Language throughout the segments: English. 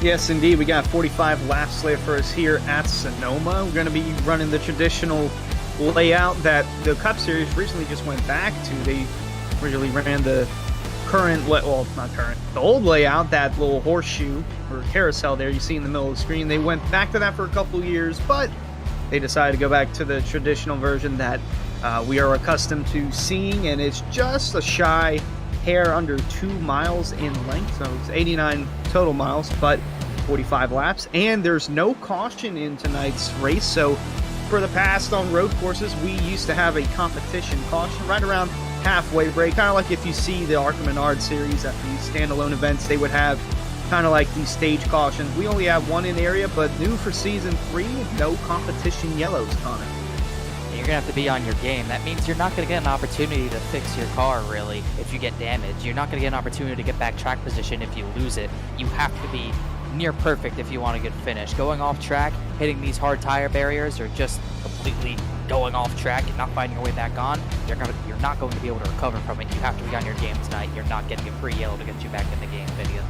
Yes, indeed. We got 45 laps slated for us here at Sonoma. We're going to be running the traditional layout that the Cup Series recently just went back to. They originally ran the well, not current, the old layout, that little horseshoe or carousel there you see in the middle of the screen. They went back to that for a couple years, but they decided to go back to the traditional version that we are accustomed to seeing, and it's just a shy hair under 2 miles in length, so it's 89 total miles, but 45 laps, and there's no caution in tonight's race. So for the past on road courses, we used to have a competition caution right around halfway break, kind of like if you see the Arkham Menard series at these standalone events, they would have kind of like these stage cautions. We only have one in area, but new for season 3, no competition yellows, Connor. You're gonna have to be on your game. That means you're not gonna get an opportunity to fix your car, really, if you get damaged. You're not gonna get an opportunity to get back track position if you lose it. You have to be near perfect if you want a good finish. Going off track, hitting these hard tire barriers, or just completely going off track and not finding your way back on, you're not going to be able to recover from it. You have to be on your game tonight. You're not getting a free yellow to get you back in the game video.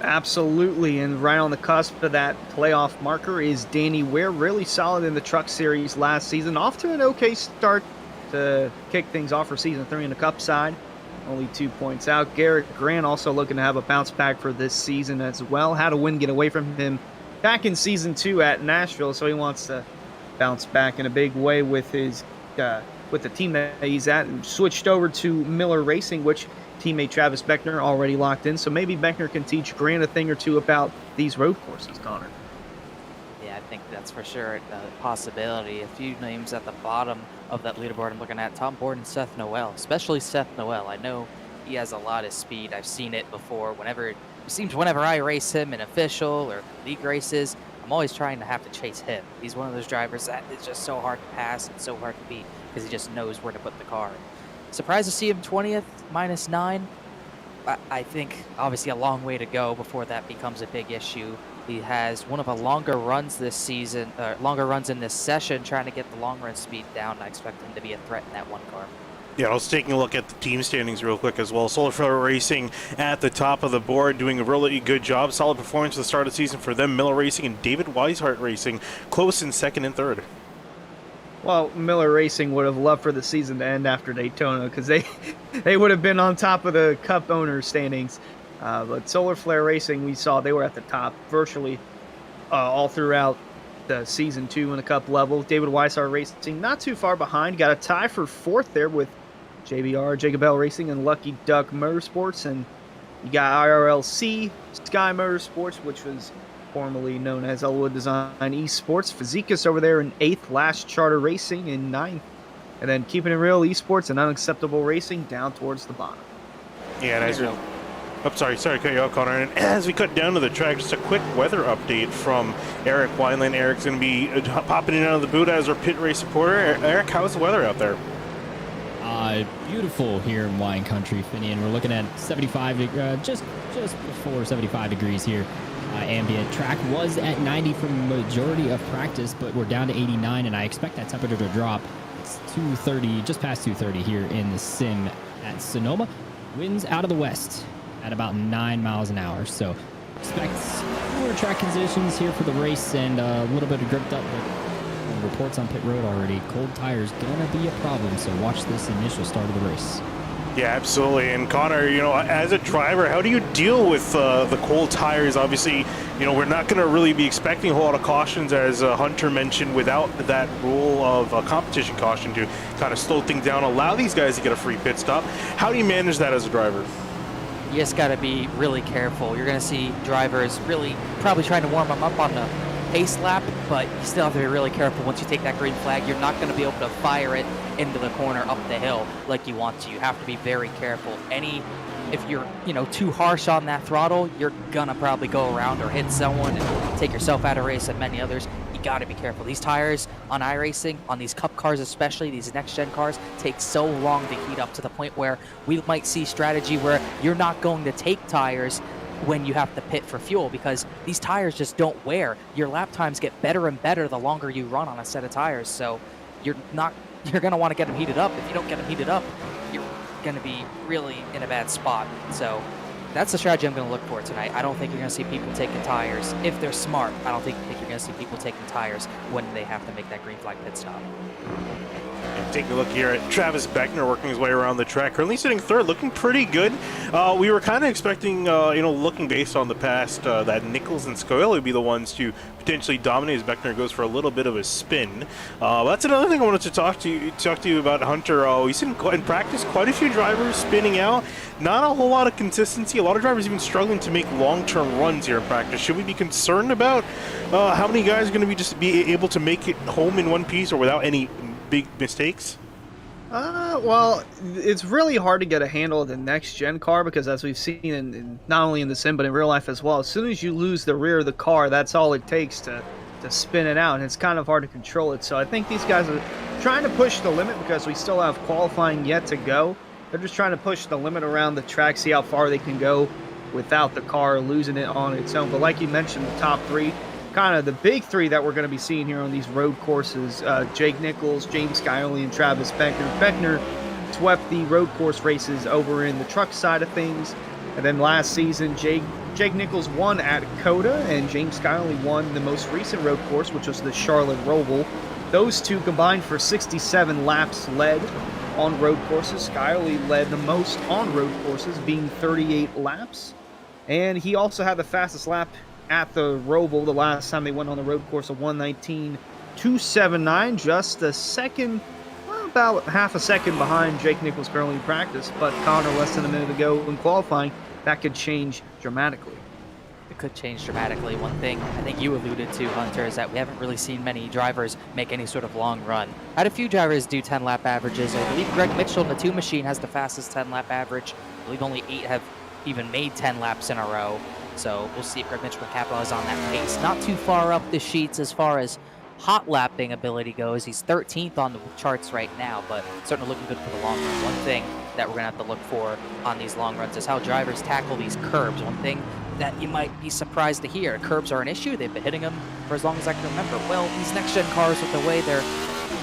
Absolutely, and right on the cusp of that playoff marker is Danny Ware, really solid in the Truck Series last season, off to an okay start to kick things off for season 3 in the Cup side, only 2 points out. Garrett Grant also looking to have a bounce back for this season as well. Had a win get away from him back in season 2 at Nashville, so he wants to bounce back in a big way with his with the team that he's at, and switched over to Miller Racing, which teammate Travis Beckner already locked in, so maybe Beckner can teach Grant a thing or two about these road courses, Connor. Yeah, I think that's for sure a possibility. A few names at the bottom of that leaderboard I'm looking at: Tom Borden, Seth Noel, especially Seth Noel. I know he has a lot of speed. I've seen it before. It seems whenever I race him in official or league races, I'm always trying to have to chase him. He's one of those drivers that is just so hard to pass and so hard to beat because he just knows where to put the car. Surprised to see him 20th, -9. I think obviously a long way to go before that becomes a big issue. He has one of the longer runs this season, longer runs in this session, trying to get the long run speed down. I expect him to be a threat in that one car. Yeah, I was taking a look at the team standings real quick as well. Solar Flare Racing at the top of the board, doing a really good job. Solid performance at the start of the season for them. Miller Racing and David Weishart Racing close in second and third. Well, Miller Racing would have loved for the season to end after Daytona, because they would have been on top of the Cup owners standings. But Solar Flare Racing, we saw they were at the top virtually all throughout the season 2 in the Cup level. David Weishart Racing not too far behind. Got a tie for 4th there with JBR, Jacob Bell Racing, and Lucky Duck Motorsports. And you got IRLC, Sky Motorsports, which was formerly known as Elwood Design Esports. Fazekas over there in 8th, Last Charter Racing in 9th. And then Keeping It Real Esports and Unacceptable Racing down towards the bottom. Yeah, and as we... Oh, sorry to cut you off, Connor. And as we cut down to the track, just a quick weather update from Eric Wineland. Eric's going to be popping in and out of the boot as our pit race reporter. Eric, how's the weather out there? Beautiful here in wine country, Finian. We're looking at 75, just before 75 degrees here. Ambient track was at 90 for majority of practice, but we're down to 89, and I expect that temperature to drop. It's 2:30, just past 2:30 here in the sim at Sonoma. Winds out of the west at about 9 miles an hour, so expect cooler track conditions here for the race and a little bit of gripped up, but reports on pit road already. Cold tires gonna be a problem, so watch this initial start of the race. Yeah, absolutely. And Connor, as a driver, how do you deal with the cold tires? Obviously, we're not going to really be expecting a whole lot of cautions, as Hunter mentioned, without that rule of a competition caution to kind of slow things down, allow these guys to get a free pit stop. How do you manage that as a driver? You just got to be really careful. You're going to see drivers really probably trying to warm them up on the pace lap, but you still have to be really careful. Once you take that green flag, you're not going to be able to fire it into the corner up the hill like you want to. You have to be very careful. If you're, too harsh on that throttle, you're gonna probably go around or hit someone and take yourself out of race and many others. You gotta be careful. These tires on iRacing, on these cup cars especially, these next-gen cars, take so long to heat up to the point where we might see strategy where you're not going to take tires when you have to pit for fuel because these tires just don't wear. Your lap times get better and better the longer you run on a set of tires, so you're gonna want to get them heated up. If you don't get them heated up, you're going to be really in a bad spot. So that's the strategy I'm going to look for tonight. I don't think you're going to see people taking tires. If they're smart, I don't think you're going to see people taking tires when they have to make that green flag pit stop. And take a look here at Travis Beckner working his way around the track. Currently sitting third, looking pretty good. We were kind of expecting, looking based on the past, that Nichols and Scoill would be the ones to potentially dominate as Beckner goes for a little bit of a spin. That's another thing I wanted to talk to you about, Hunter. We've seen in practice quite a few drivers spinning out. Not a whole lot of consistency. A lot of drivers even struggling to make long-term runs here in practice. Should we be concerned about how many guys are going to be able to make it home in one piece or without any big mistakes? Well, it's really hard to get a handle of the next-gen car because as we've seen in not only in the sim but in real life as well, as soon as you lose the rear of the car, that's all it takes to spin it out, and it's kind of hard to control it. So I think these guys are trying to push the limit because we still have qualifying yet to go. They're just trying to push the limit around the track, see how far they can go without the car losing it on its own. But like you mentioned, the top three, kind of the big three that we're going to be seeing here on these road courses, Jake Nichols, James Scioli, and Travis Beckner. Beckner swept the road course races over in the truck side of things. And then last season, Jake Nichols won at Coda, and James Scioli won the most recent road course, which was the Charlotte Roval. Those two combined for 67 laps led on road courses. Scioli led the most on road courses, being 38 laps. And he also had the fastest lap at the Roval the last time they went on the road course of 1:19.279, just a second, well, about half a second behind Jake Nichols currently in practice. But Connor, less than a minute ago in qualifying, that could change dramatically. It could change dramatically. One thing I think you alluded to, Hunter, is that we haven't really seen many drivers make any sort of long run. Had a few drivers do 10-lap averages. I believe Greg Mitchell in the 2 machine has the fastest 10-lap average. I believe only 8 have even made 10 laps in a row. So we'll see if Greg Mitchell can capitalize on that pace. Not too far up the sheets as far as hot lapping ability goes. He's 13th on the charts right now, but certainly looking good for the long run. One thing that we're going to have to look for on these long runs is how drivers tackle these curbs. One thing that you might be surprised to hear, curbs are an issue. They've been hitting them for as long as I can remember. Well, these next-gen cars, with the way they're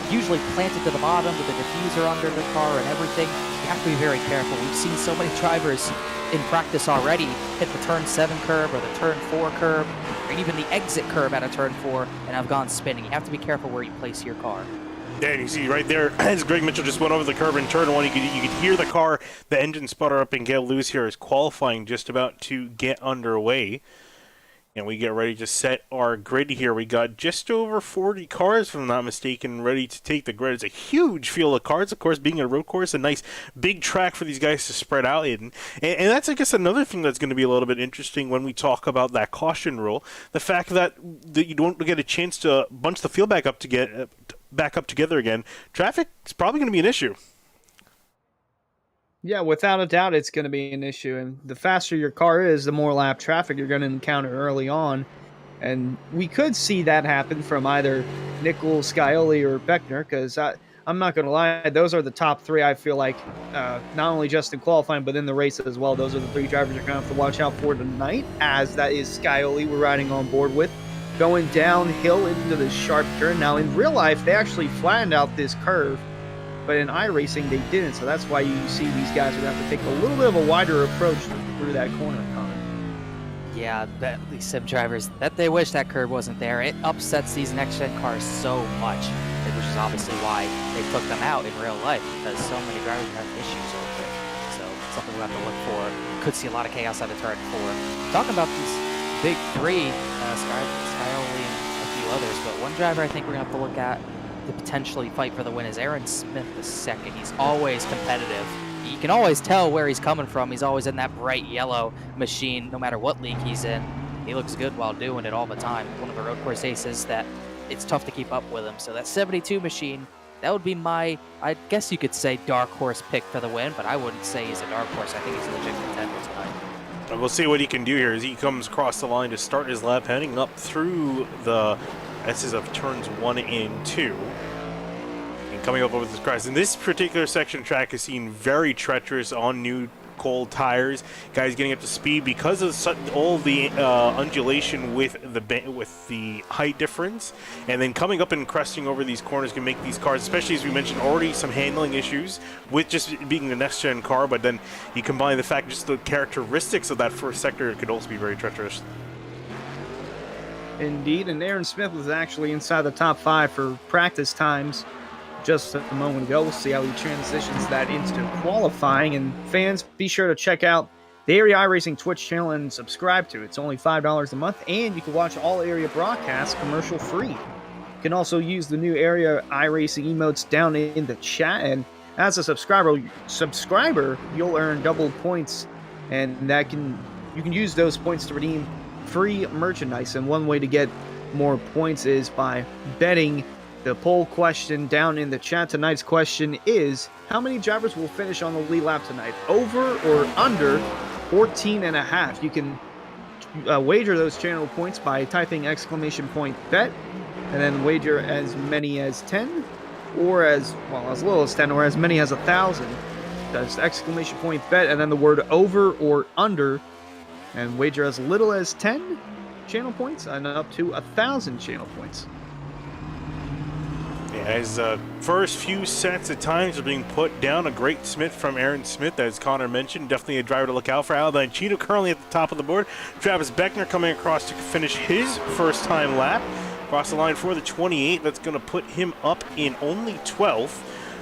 usually planted to the bottom with the diffuser under the car and everything, you have to be very careful. We've seen so many drivers in practice already hit the turn 7 curb or the turn 4 curb or even the exit curb at a turn 4 and have gone spinning. You have to be careful where you place your car. Yeah, you see right there, as Greg Mitchell just went over the curb in turn 1, you could hear the car, the engine sputter up, and Gale Lewis here is qualifying just about to get underway. And we get ready to set our grid here. We got just over 40 cars, if I'm not mistaken, ready to take the grid. It's a huge field of cars, of course, being a road course, a nice big track for these guys to spread out in. And that's, I guess, another thing that's going to be a little bit interesting when we talk about that caution rule. The fact that you don't get a chance to bunch the field back up together again. Traffic is probably going to be an issue. Yeah, without a doubt, it's going to be an issue. And the faster your car is, the more lap traffic you're going to encounter early on. And we could see that happen from either Nichols, Scioli, or Beckner, because I'm not going to lie, those are the top 3, I feel like, not only just in qualifying, but in the race as well. Those are the 3 drivers you're going to have to watch out for tonight, as that is Scioli we're riding on board with, going downhill into the sharp turn. Now, in real life, they actually flattened out this curve, but in iRacing, they didn't, so that's why you see these guys are going to have to take a little bit of a wider approach through that corner, Connor. Yeah, these sim drivers, that they wish that curve wasn't there. It upsets these next-gen cars so much, which is obviously why they took them out in real life, because so many drivers have issues with it. So something we'll have to look for. Could see a lot of chaos out of turn 4. Talking about these big 3, Scioli and a few others, but one driver I think we're going to have to look at to potentially fight for the win is Aaron Smith II. He's always competitive. You can always tell where he's coming from. He's always in that bright yellow machine, no matter what league he's in. He looks good while doing it all the time. One of the road course aces that it's tough to keep up with him. So that 72 machine, that would be my, I guess you could say, dark horse pick for the win, but I wouldn't say he's a dark horse. I think he's a legit contender tonight. And we'll see what he can do here as he comes across the line to start his lap, heading up through the S's of turns 1 and 2. And coming up over this crest. And this particular section of track is seen very treacherous on new cold tires. Guys getting up to speed because of all the undulation with the height difference, and then coming up and cresting over these corners can make these cars, especially as we mentioned already, some handling issues with just being a next gen car. But then you combine the fact just the characteristics of that first sector, it could also be very treacherous. Indeed, and Aaron Smith was actually inside the top 5 for practice times just a moment ago. We'll see how he transitions that into qualifying. And fans, be sure to check out the Area iRacing Twitch channel and subscribe to it. It's only $5 a month, and you can watch all area broadcasts commercial free. You can also use the new Area iRacing emotes down in the chat, and as a subscriber, you'll earn double points, and you can use those points to redeem free merchandise. And one way to get more points is by betting the poll question down in the chat. Tonight's question is, how many drivers will finish on the lead lap tonight? Over or under 14.5? You can wager those channel points by typing !bet, and then wager as many as 10, or as little as 10, or as many as 1,000. That's !bet, and then the word over or under, and wager as little as 10 channel points and up to 1,000 channel points. As first few sets at times are being put down, a great Smith from Aaron Smith, as Connor mentioned. Definitely a driver to look out for. Alvin Cheeto currently at the top of the board. Travis Beckner coming across to finish his first time lap. Across the line for the 28. That's going to put him up in only 12th.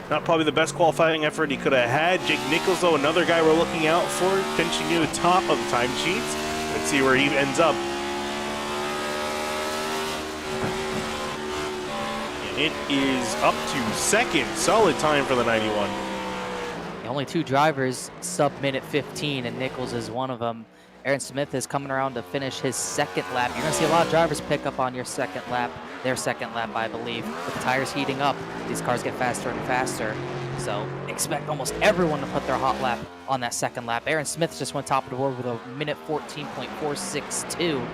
Not probably the best qualifying effort he could have had. Jake Nichols, though, another guy we're looking out for, finishing near the top of the timesheets. Let's see where he ends up. It is up to second. Solid time for the 91. Only 2 drivers sub-minute 15, and Nichols is one of them. Aaron Smith is coming around to finish his second lap. You're going to see a lot of drivers pick up on your second lap, their second lap, I believe. With the tires heating up, these cars get faster and faster. So expect almost everyone to put their hot lap on that second lap. Aaron Smith just went top of the board with a minute 14.462.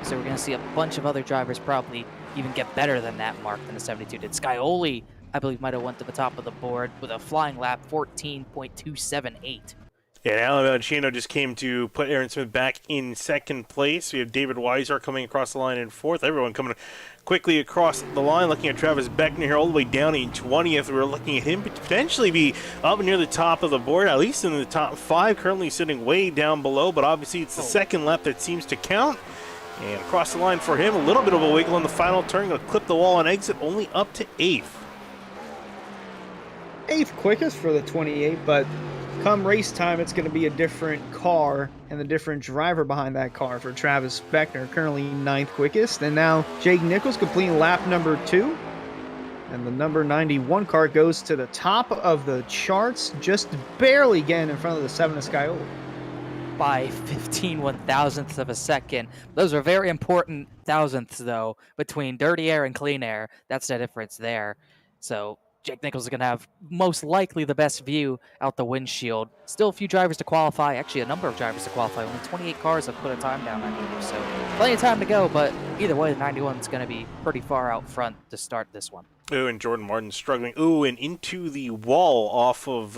So we're going to see a bunch of other drivers probably even get better than that mark than the 72 did. Scioli, I believe, might have went to the top of the board with a flying lap, 14.278. Yeah, Alan Valentino just came to put Aaron Smith back in second place. We have David Weiser coming across the line in 4th. Everyone coming quickly across the line. Looking at Travis Beckner here all the way down in 20th. We're looking at him to potentially be up near the top of the board, at least in the top 5. Currently sitting way down below, but obviously it's the second lap that seems to count. And across the line for him, a little bit of a wiggle in the final turn. Going to clip the wall on exit, only up to 8th. 8th quickest for the 28, but come race time, it's going to be a different car and a different driver behind that car for Travis Beckner, currently 9th quickest. And now Jake Nichols completing lap number 2. And the number 91 car goes to the top of the charts, just barely getting in front of the 7 of Scioli. By 15/1000ths of a second. Those are very important thousandths, though, between dirty air and clean air. That's the difference there. So Jake Nichols is going to have most likely the best view out the windshield. Still a few drivers to qualify. Actually, a number of drivers to qualify. Only 28 cars have put a time down, I believe. So plenty of time to go, but either way, the 91 is going to be pretty far out front to start this one. Ooh, and Jordan Martin struggling. Ooh, and into the wall off of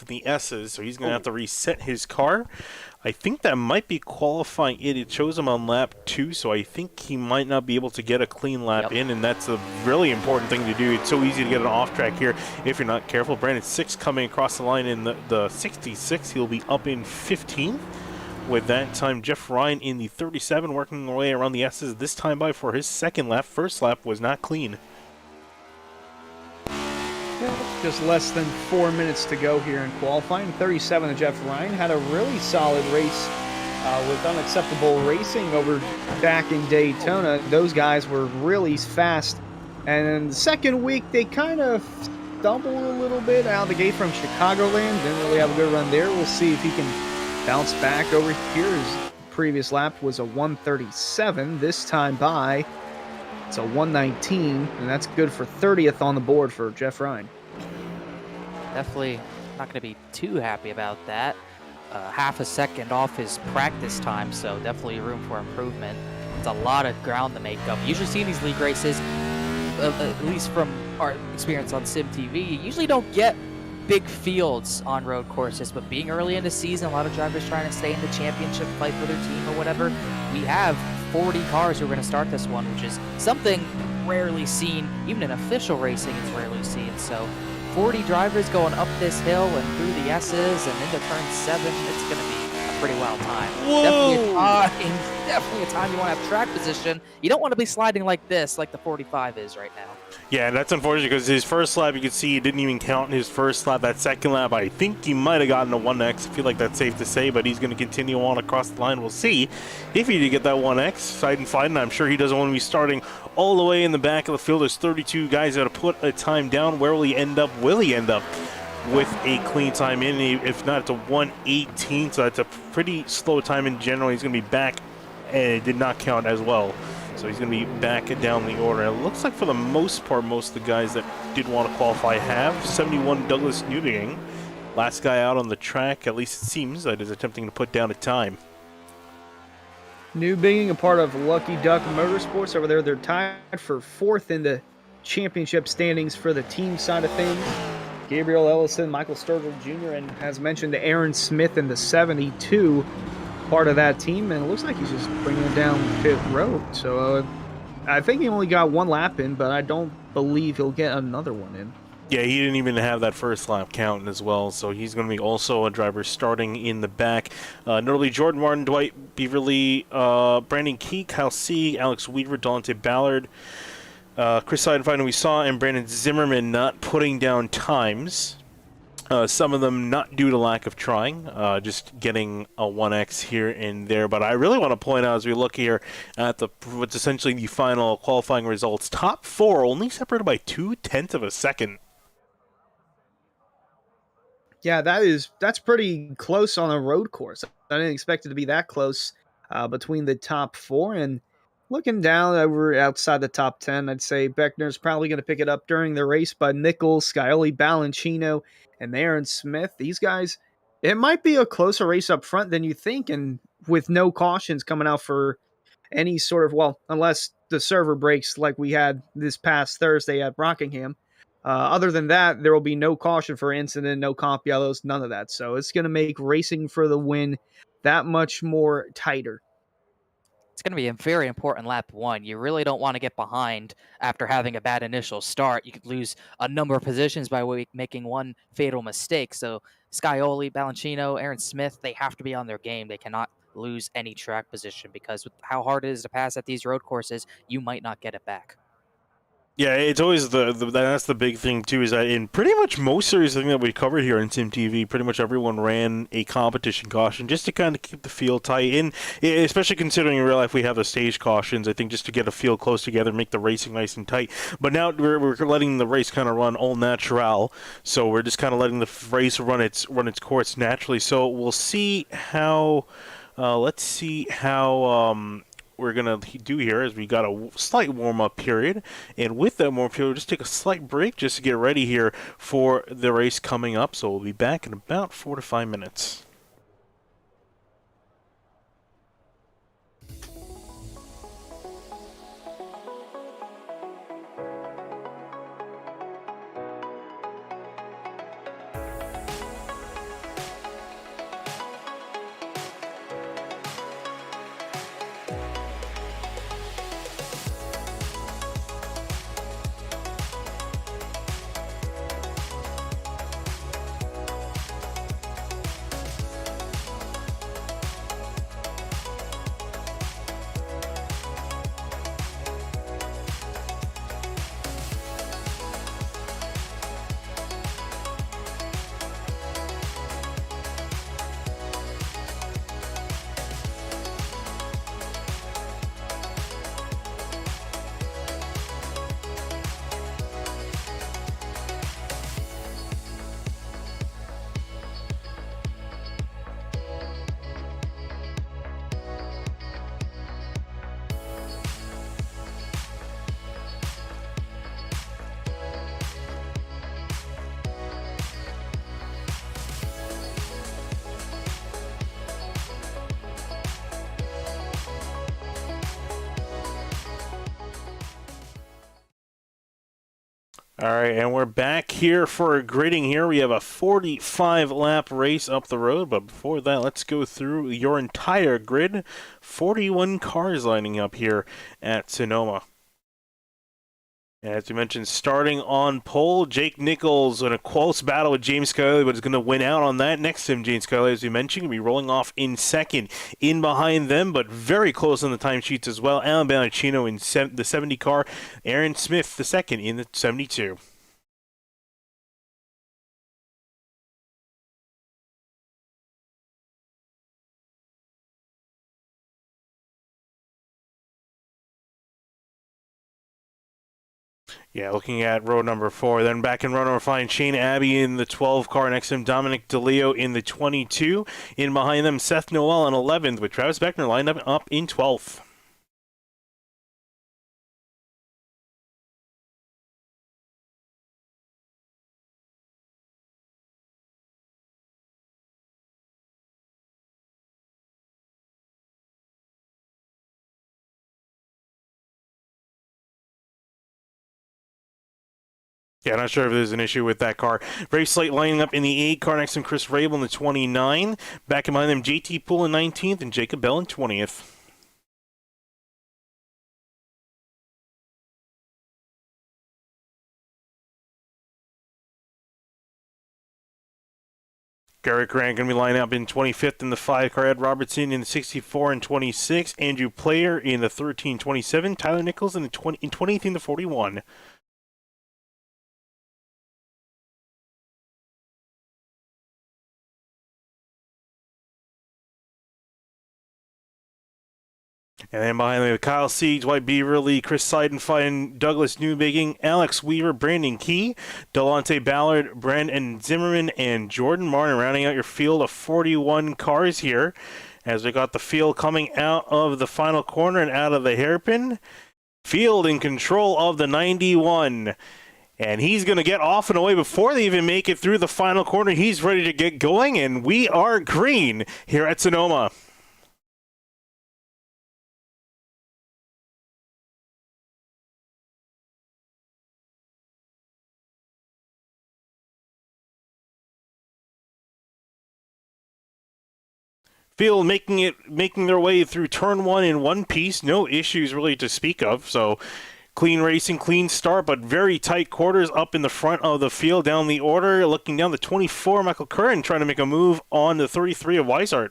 the S's, so he's going to have to reset his car. I think that might be qualifying it. It shows him on lap 2, so I think he might not be able to get a clean lap in, and that's a really important thing to do. It's so easy to get an off track here if you're not careful. Brandon 6 coming across the line in the 66. He'll be up in 15th. With that time, Jeff Ryan in the 37 working their way around the S's this time by for his second lap. First lap was not clean. Just less than 4 minutes to go here in qualifying. 37 of Jeff Ryan had a really solid race with unacceptable racing over back in Daytona. Those guys were really fast. And in the second week, they kind of stumbled a little bit out of the gate from Chicagoland. Didn't really have a good run there. We'll see if he can bounce back over here. He's previous lap was a 1:37. This time by, it's a 1:19, and that's good for 30th on the board for Jeff Ryan. Definitely not going to be too happy about that. Half a second off his practice time, so definitely room for improvement. It's a lot of ground to make up. You usually see in these league races, at least from our experience on Sim TV, you usually don't get big fields on road courses, but being early in the season, a lot of drivers trying to stay in the championship fight for their team or whatever. We have 40 cars who are going to start this one, which is something rarely seen. Even in official racing, it's rarely seen. So 40 drivers going up this hill and through the S's and into turn 7, it's going to be a pretty wild time. Whoa! Definitely a time you want to have track position. You don't want to be sliding like this, like the 45 is right now. Yeah, and that's unfortunate because his first lap, you could see he didn't even count in his first lap. That second lap, I think he might have gotten a 1X. I feel like that's safe to say, but he's going to continue on across the line. We'll see if he did get that 1X. Exciting fight, and I'm sure he doesn't want to be starting all the way in the back of the field. There's 32 guys that have put a time down. Where will he end up? Will he end up with a clean time in? If not, it's a 1:18, so that's a pretty slow time in general. He's going to be back, and it did not count as well. So he's going to be back down the order. It looks like for the most part, most of the guys that did want to qualify have. 71 Douglas Newbegin, last guy out on the track, at least it seems, that is attempting to put down a time. Newbegin, a part of Lucky Duck Motorsports over there. They're tied for 4th in the championship standings for the team side of things. Gabriel Ellison, Michael Sturgill Jr., and as mentioned, Aaron Smith in the 72. Part of that team, and it looks like he's just bringing it down pit road. So I think he only got 1 lap in, but I don't believe he'll get another one in. Yeah, he didn't even have that first lap counting as well, so he's going to be also a driver starting in the back. Notably, Jordan Martin, Dwight Beaverly, Brandon Key, Kyle C., Alex Weaver, Dante Ballard, Chris Seidenfein we saw, and Brandon Zimmerman not putting down times. Some of them not due to lack of trying, just getting a 1X here and there. But I really want to point out as we look here at what's essentially the final qualifying results. Top 4 only separated by 0.2 of a second. Yeah, that's pretty close on a road course. I didn't expect it to be that close between the top 4. And looking down over outside the top 10, I'd say Beckner's probably going to pick it up during the race, but Nichols, Scioli, Balancino, and Aaron Smith, these guys, it might be a closer race up front than you think, and with no cautions coming out for any sort of, well, unless the server breaks like we had this past Thursday at Rockingham. Other than that, there will be no caution for incident, no comp yellows, none of that. So it's going to make racing for the win that much more tighter. It's going to be a very important lap 1. You really don't want to get behind after having a bad initial start. You could lose a number of positions by making one fatal mistake. So Scioli, Balancino, Aaron Smith, they have to be on their game. They cannot lose any track position because with how hard it is to pass at these road courses, you might not get it back. Yeah, it's always that's the big thing too, is that in pretty much most series thing that we covered here on Sim TV, pretty much everyone ran a competition caution just to kind of keep the field tight. And especially considering in real life we have the stage cautions, I think just to get a field close together, make the racing nice and tight. But now we're letting the race kind of run all natural, so we're just kind of letting the race run its course naturally. So we'll see how. Let's see how. We're going to do here as we got a slight warm-up period, and with that warm-up period, we'll just take a slight break just to get ready here for the race coming up. So we'll be back in about 4 to 5 minutes. All right, and we're back here for a gridding here. We have a 45-lap race up the road, but before that, let's go through your entire grid. 41 cars lining up here at Sonoma. As we mentioned, starting on pole, Jake Nichols in a close battle with James Scully, but is going to win out on that. Next to him, James Scully, as we mentioned, will be rolling off in second. In behind them, but very close on the timesheets as well, Alan Balancino in the 70 car, Aaron Smith the second in the 72. Yeah, looking at row number 4. Then back in row number 5, Shane Abbey in the 12 car. Next to him, Dominic DeLeo in the 22. In behind them, Seth Noel in 11th, with Travis Beckner lined up in 12th. Yeah, not sure if there's an issue with that car. Ray Slate lining up in the 8 car. Next to him, Chris Rabel in the 29. Back in behind them, JT Poole in 19th and Jacob Bell in 20th. Garrett Grant going to be lining up in 25th in the 5 car. Ed Robertson in the 64 and 26. Andrew Player in the 13-27. Tyler Nichols in the 20th in the 41. And then behind them, Kyle Siege, Dwight Beaverly, Chris Seidenfein, Douglas Newbigging, Alex Weaver, Brandon Key, Delonte Ballard, Brandon Zimmerman, and Jordan Martin rounding out your field of 41 cars here. As we got the field coming out of the final corner and out of the hairpin. Field in control of the 91. And he's going to get off and away before they even make it through the final corner. He's ready to get going, and we are green here at Sonoma. Field making their way through turn 1 in one piece. No issues really to speak of. So clean racing, clean start, but very tight quarters up in the front of the field. Down the order, looking down the 24, Michael Curran trying to make a move on the 33 of Weishart.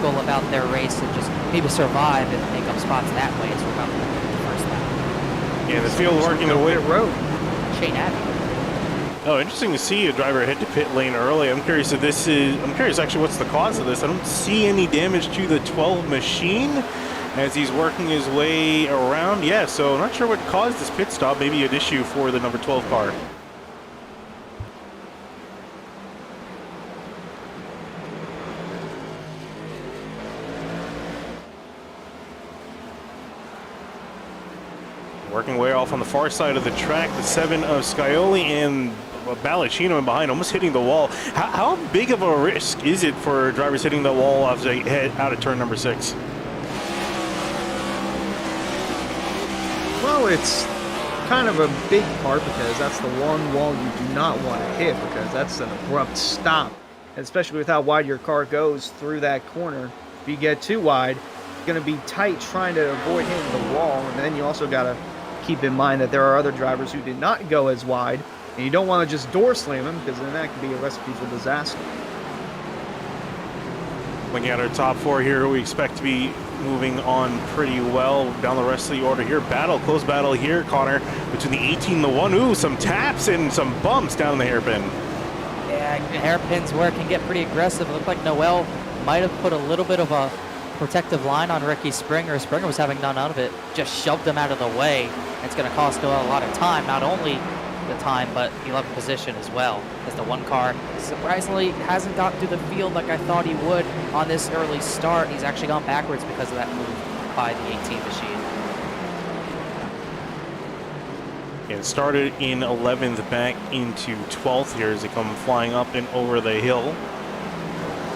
About their race and just maybe survive and make up spots that way as we're about to the first lap. Yeah, the field working the way. Shane Abbey. Oh, interesting to see a driver head to pit lane early. I'm curious actually what's the cause of this. I don't see any damage to the 12 machine as he's working his way around. Yeah, so I'm not sure what caused this pit stop. Maybe an issue for the number 12 car. Working way off on the far side of the track, the 7 of Scioli and Balancino in behind, almost hitting the wall. How big of a risk is it for drivers hitting the wall as they head out of turn number 6? Well, it's kind of a big part because that's the one wall you do not want to hit because that's an abrupt stop, especially with how wide your car goes through that corner. If you get too wide, it's going to be tight trying to avoid hitting the wall, and then you also got to keep in mind that there are other drivers who did not go as wide, and you don't want to just door slam them because then that could be a recipe for disaster. Looking at our top 4 here, we expect to be moving on pretty well down the rest of the order here. Close battle here, Connor, between the 18 and the 1. Ooh, some taps and some bumps down the hairpin. Yeah, hairpins where it can get pretty aggressive. It looked like Noel might have put a little bit of a protective line on Ricky Springer. Springer was having none of it, just shoved him out of the way. It's going to cost Noel a lot of time, not only the time, but 11th position as well, as the one car surprisingly hasn't gotten through the field like I thought he would on this early start. He's actually gone backwards because of that move by the 18 machine. It started in 11th, back into 12th here as they come flying up and over the hill.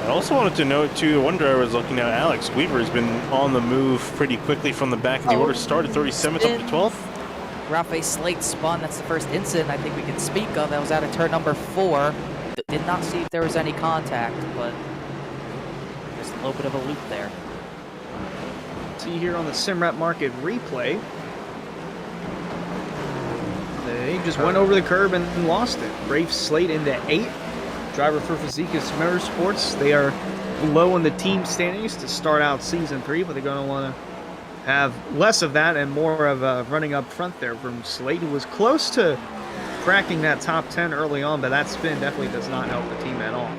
I also wanted to note, too, one driver was looking at Alex Weaver has been on the move pretty quickly from the back of the order. Started 37th up to 12th. Rafe Slate spun. That's the first incident I think we can speak of. That was out of turn number 4. Did not see if there was any contact, but just a little bit of a loop there. See here on the Simrap Market replay, they just went over the curb and lost it. Rafe Slate into 8th. Driver for Fazekas Motorsports. They are low in the team standings to start out season 3, but they're going to want to have less of that and more of running up front there from Slate, who was close to cracking that top 10 early on, but that spin definitely does not help the team at all.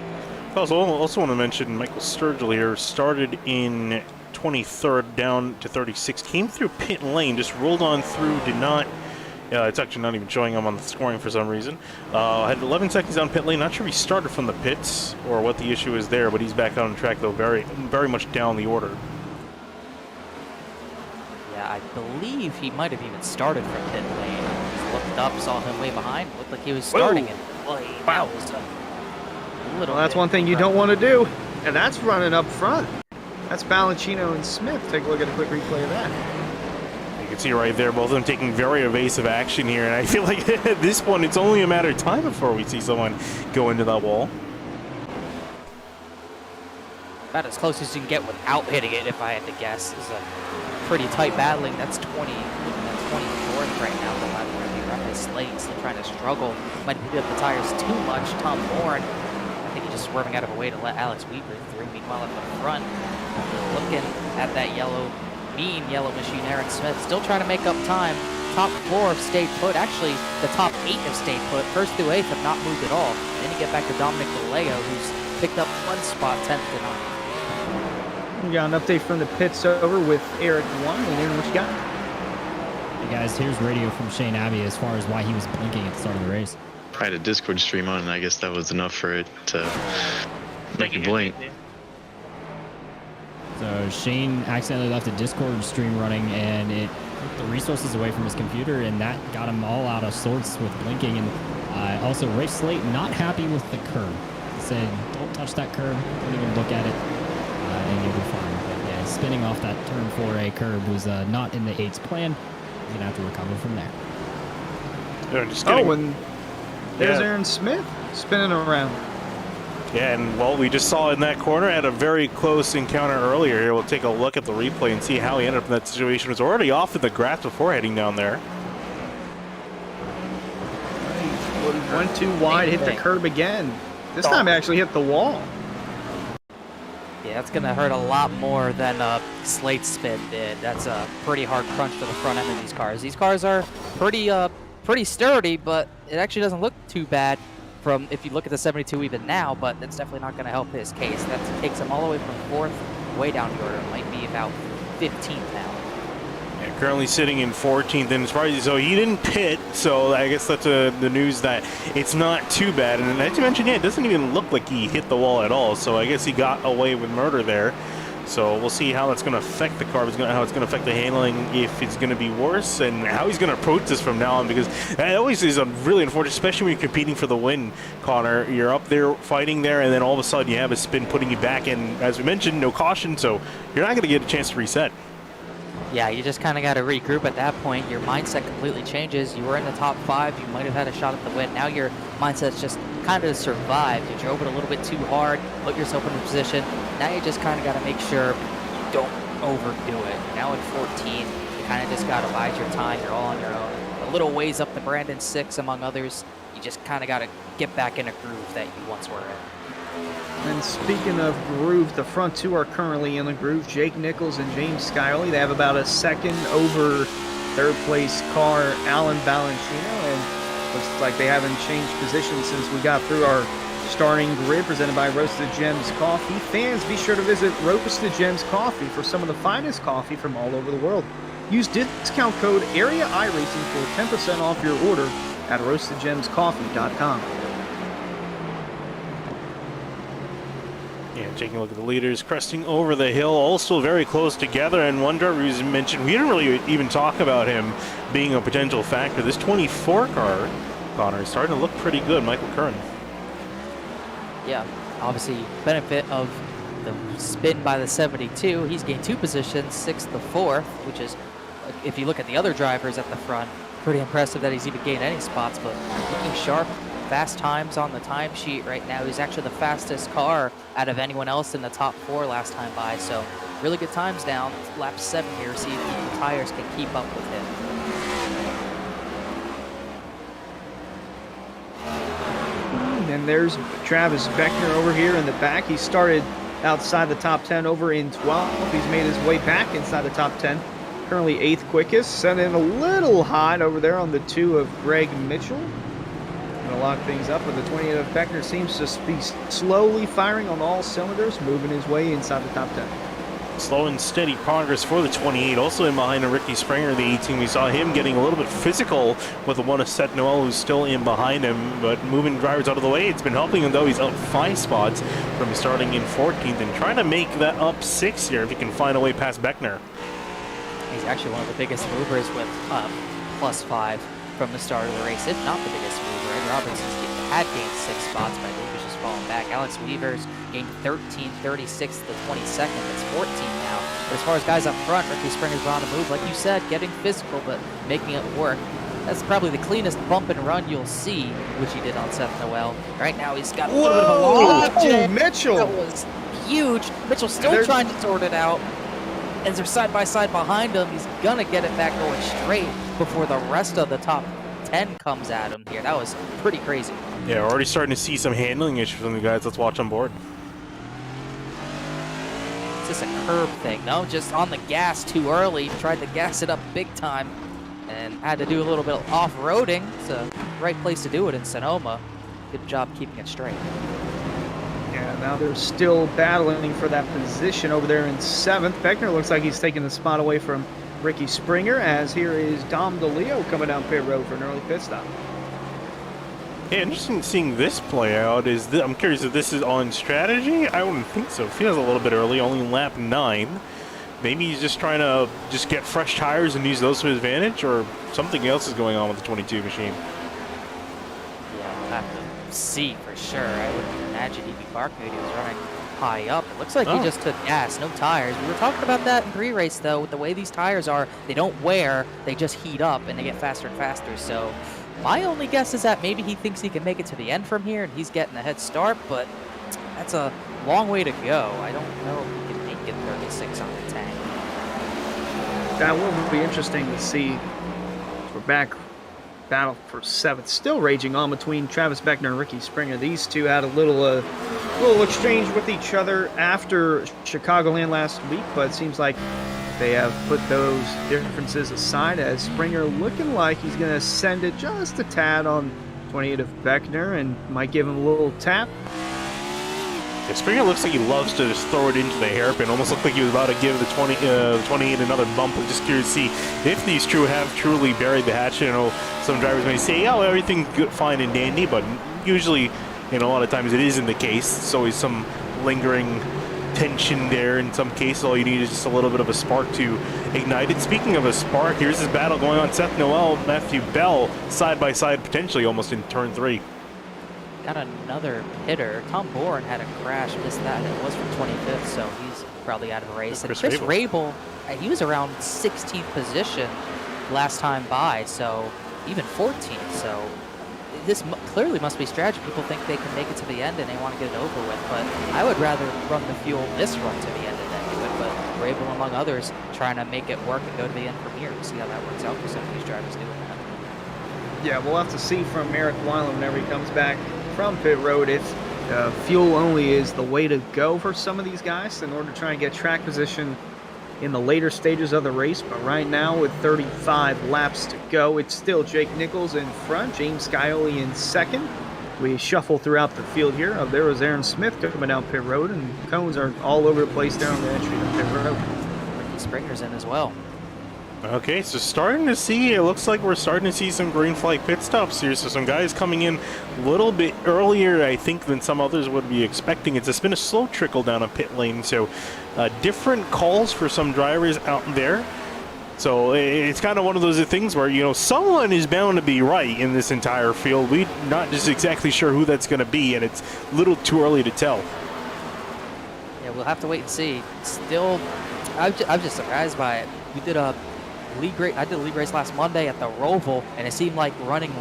I also want to mention Michael Sturgill here started in 23rd down to 36th, came through pit lane, just rolled on through, did not. It's actually not even showing him on the scoring for some reason. Had 11 seconds down pit lane. Not sure if he started from the pits or what the issue is there, but he's back on track though, very much down the order. Yeah, I believe he might have even started from pit lane. Just looked up, saw him way behind. Looked like he was starting in pit lane. Wow. That was a little Well, that's bit one thing you don't want to do, and that's running up front. That's Balancino and Smith. Take a look at a quick replay of that. You can see right there, both of them taking very evasive action here, and I feel like at this point it's only a matter of time before we see someone go into that wall. About as close as you can get without hitting it, if I had to guess. Is a pretty tight battling. That's 24th right now. The lap where the Rafe Slate still trying to struggle. Might have hit up the tires too much. Tom Bourne, I think he's just swerving out of a way to let Alex Weaver through. Meanwhile, at the front, looking at that mean yellow machine, Aaron Smith still trying to make up time. Top 4 have stayed put. Actually, the top 8 have stayed put. 1st through 8th have not moved at all. Then you get back to Dominic DeLeo, who's picked up 1 spot, 10th to 9th. We got an update from the pits over with Eric Wyman. What you got? Hey guys, here's radio from Shane Abbey as far as why he was blinking at the start of the race. I had a Discord stream on, and I guess that was enough for it to make it blink. So Shane accidentally left a Discord stream running, and it took the resources away from his computer, and that got him all out of sorts with blinking. And also, Rafe Slate not happy with the curb. He said, "Don't touch that curb. Don't even look at it, and you'll be fine." But yeah, spinning off that turn 4A curb was not in the 8's plan. He's gonna have to recover from there. And there's Aaron Smith spinning around. Yeah, and well, we just saw in that corner, had a very close encounter earlier. Here, we'll take a look at the replay and see how he ended up in that situation. He was already off in the grass before heading down there. Went too wide, hit the curb again. This time it actually hit the wall. Yeah, that's going to hurt a lot more than Slate's spin did. That's a pretty hard crunch for the front end of these cars. These cars are pretty sturdy, but it actually doesn't look too bad from if you look at the 72 even now, but that's definitely not going to help his case. That takes him all the way from 4th way down the order. It might be about 15th now. Yeah, currently sitting in 14th, and so he didn't pit, so I guess that's the news that it's not too bad. And as you mentioned, yeah, it doesn't even look like he hit the wall at all, so I guess he got away with murder there. So we'll see how that's going to affect the car, how it's going to affect the handling, if it's going to be worse, and how he's going to approach this from now on, because that always is a really unfortunate, especially when you're competing for the win, Connor. You're up there fighting there, and then all of a sudden you have a spin putting you back, and as we mentioned, no caution, so you're not going to get a chance to reset. Yeah, you just kind of got to regroup at that point. Your mindset completely changes. You were in the top 5. You might have had a shot at the win. Now your mindset's just kind of to survive. You drove it a little bit too hard, put yourself in a position. Now you just kind of got to make sure you don't overdo it. Now at 14, you kind of just got to bide your time. You're all on your own. A little ways up to Brandon 6, among others. You just kind of got to get back in a groove that you once were in. And speaking of groove, the front 2 are currently in the groove. Jake Nichols and James Skyley. They have about a second over 3rd place car, Alan Balancino, and looks like they haven't changed positions since we got through our Starting grid presented by Roasted Gems Coffee. Fans, be sure to visit Roasted Gems Coffee for some of the finest coffee from all over the world. Use discount code AREA iRacing for 10% off your order at roastedgemscoffee.com. Yeah, taking a look at the leaders, cresting over the hill, all still very close together. And one driver who's mentioned, we didn't really even talk about him being a potential factor. This 24 car, Connor, is starting to look pretty good. Michael Curran. Yeah, obviously benefit of the spin by the 72. He's gained 2 positions, 6th to 4th, which is, if you look at the other drivers at the front, pretty impressive that he's even gained any spots, but looking sharp. Fast times on the timesheet right now. He's actually the fastest car out of anyone else in the top 4 last time by, so really good times down. Lap 7 here, see if the tires can keep up with him. And there's Travis Beckner over here in the back. He started outside the top 10 over in 12th. He's made his way back inside the top 10. Currently 8th quickest. Sent in a little hot over there on the 2 of Greg Mitchell. Gonna lock things up, but the 28 of Beckner seems to be slowly firing on all cylinders, moving his way inside the top 10. Slow and steady progress for the 28. Also in behind Ricky Springer, the 18. We saw him getting a little bit physical with the one of Seth Noel, who's still in behind him, but moving drivers out of the way. It's been helping him, though. He's up 5 spots from starting in 14th and trying to make that up 6 here if he can find a way past Beckner. He's actually one of the biggest movers with +5 from the start of the race, if not the biggest mover. Ed Robertson had gained 6 spots, but I think he's just falling back. Alex Weaver's gained 13, 36th to 22nd. It's 14 now. But as far as guys up front, Ricky Springer's on a move, like you said, getting physical, but making it work. That's probably the cleanest bump and run you'll see, which he did on Seth Noel. Right now, he's got a little bit of a long Oh, Mitchell! That was huge. Mitchell's still trying to sort it out. As they're side by side behind him, he's gonna get it back going straight before the rest of the top 10 comes at him here. That was pretty crazy. Yeah, we're already starting to see some handling issues from the guys. Let's watch on board. It's just a curb thing, no? Just on the gas too early. Tried to gas it up big time and had to do a little bit of off-roading. It's a right place to do it in Sonoma. Good job keeping it straight. Yeah, now they're still battling for that position over there in 7th. Beckner looks like he's taking the spot away from Ricky Springer, as here is Dom DeLeo coming down pit road for an early pit stop. Yeah, interesting seeing this play out. I'm curious if this is on strategy. I wouldn't think so. Feels a little bit early, only lap 9. Maybe he's just trying to just get fresh tires and use those to his advantage, or something else is going on with the 22 machine. Yeah, we'll have to see for sure. I would imagine he'd be parked. He was running high up. It looks like he just took gas, no tires. We were talking about that in pre-race, though. With the way these tires are, they don't wear, they just heat up and they get faster and faster. So my only guess is that maybe he thinks he can make it to the end from here and he's getting a head start, but that's a long way to go. I don't know if he can make it 36 on the tank. That will be interesting to see. We're back. Battle for 7th still raging on between Travis Beckner and Ricky Springer. These two had a little exchange with each other after Chicagoland last week, but it seems like they have put those differences aside, as Springer looking like he's going to send it just a tad on 28 of Beckner and might give him a little tap. Yeah, Springer looks like he loves to just throw it into the hairpin. Almost looked like he was about to give the 28 another bump. I'm just curious to see if these have truly buried the hatchet. You know, some drivers may say, oh, everything's good, fine and dandy, but usually, you know, a lot of times it isn't the case. It's always some lingering tension there. In some cases, all you need is just a little bit of a spark to ignite it. Speaking of a spark, here's this battle going on. Seth Noel, Matthew Bell, side by side, potentially almost in turn 3. Got another hitter. Tom Bourne had a crash, missed that. It was from 25th, so he's probably out of a race. And Chris Rabel, he was around 16th position last time by, so even 14th. So this clearly must be strategy. People think they can make it to the end and they want to get it over with, but I would rather run the fuel this run to the end than that do it. But Rabel, among others, trying to make it work and go to the end from here. We'll see how that works out for some of these drivers doing that. Yeah, we'll have to see from Eric Weiland whenever he comes back from pit road if fuel only is the way to go for some of these guys in order to try and get track position in the later stages of the race. But right now, with 35 laps to go, it's still Jake Nichols in front, James Scioli in second, We shuffle throughout the field here. There was Aaron Smith coming down pit road, and cones are all over the place down the entry to pit road. Ricky Springer's in as well. Okay, so starting to see, it looks like we're starting to see some green flag pit stops here. So some guys coming in a little bit earlier, I think, than some others would be expecting. It's been a slow trickle down a pit lane, so different calls for some drivers out there. So it's kind of one of those things where, you know, someone is bound to be right in this entire field. We're not just exactly sure who that's going to be, and it's a little too early to tell. Yeah, we'll have to wait and see. Still, I'm just surprised by it. We did a league race. I did a league race last Monday at the Roval, and it seemed like running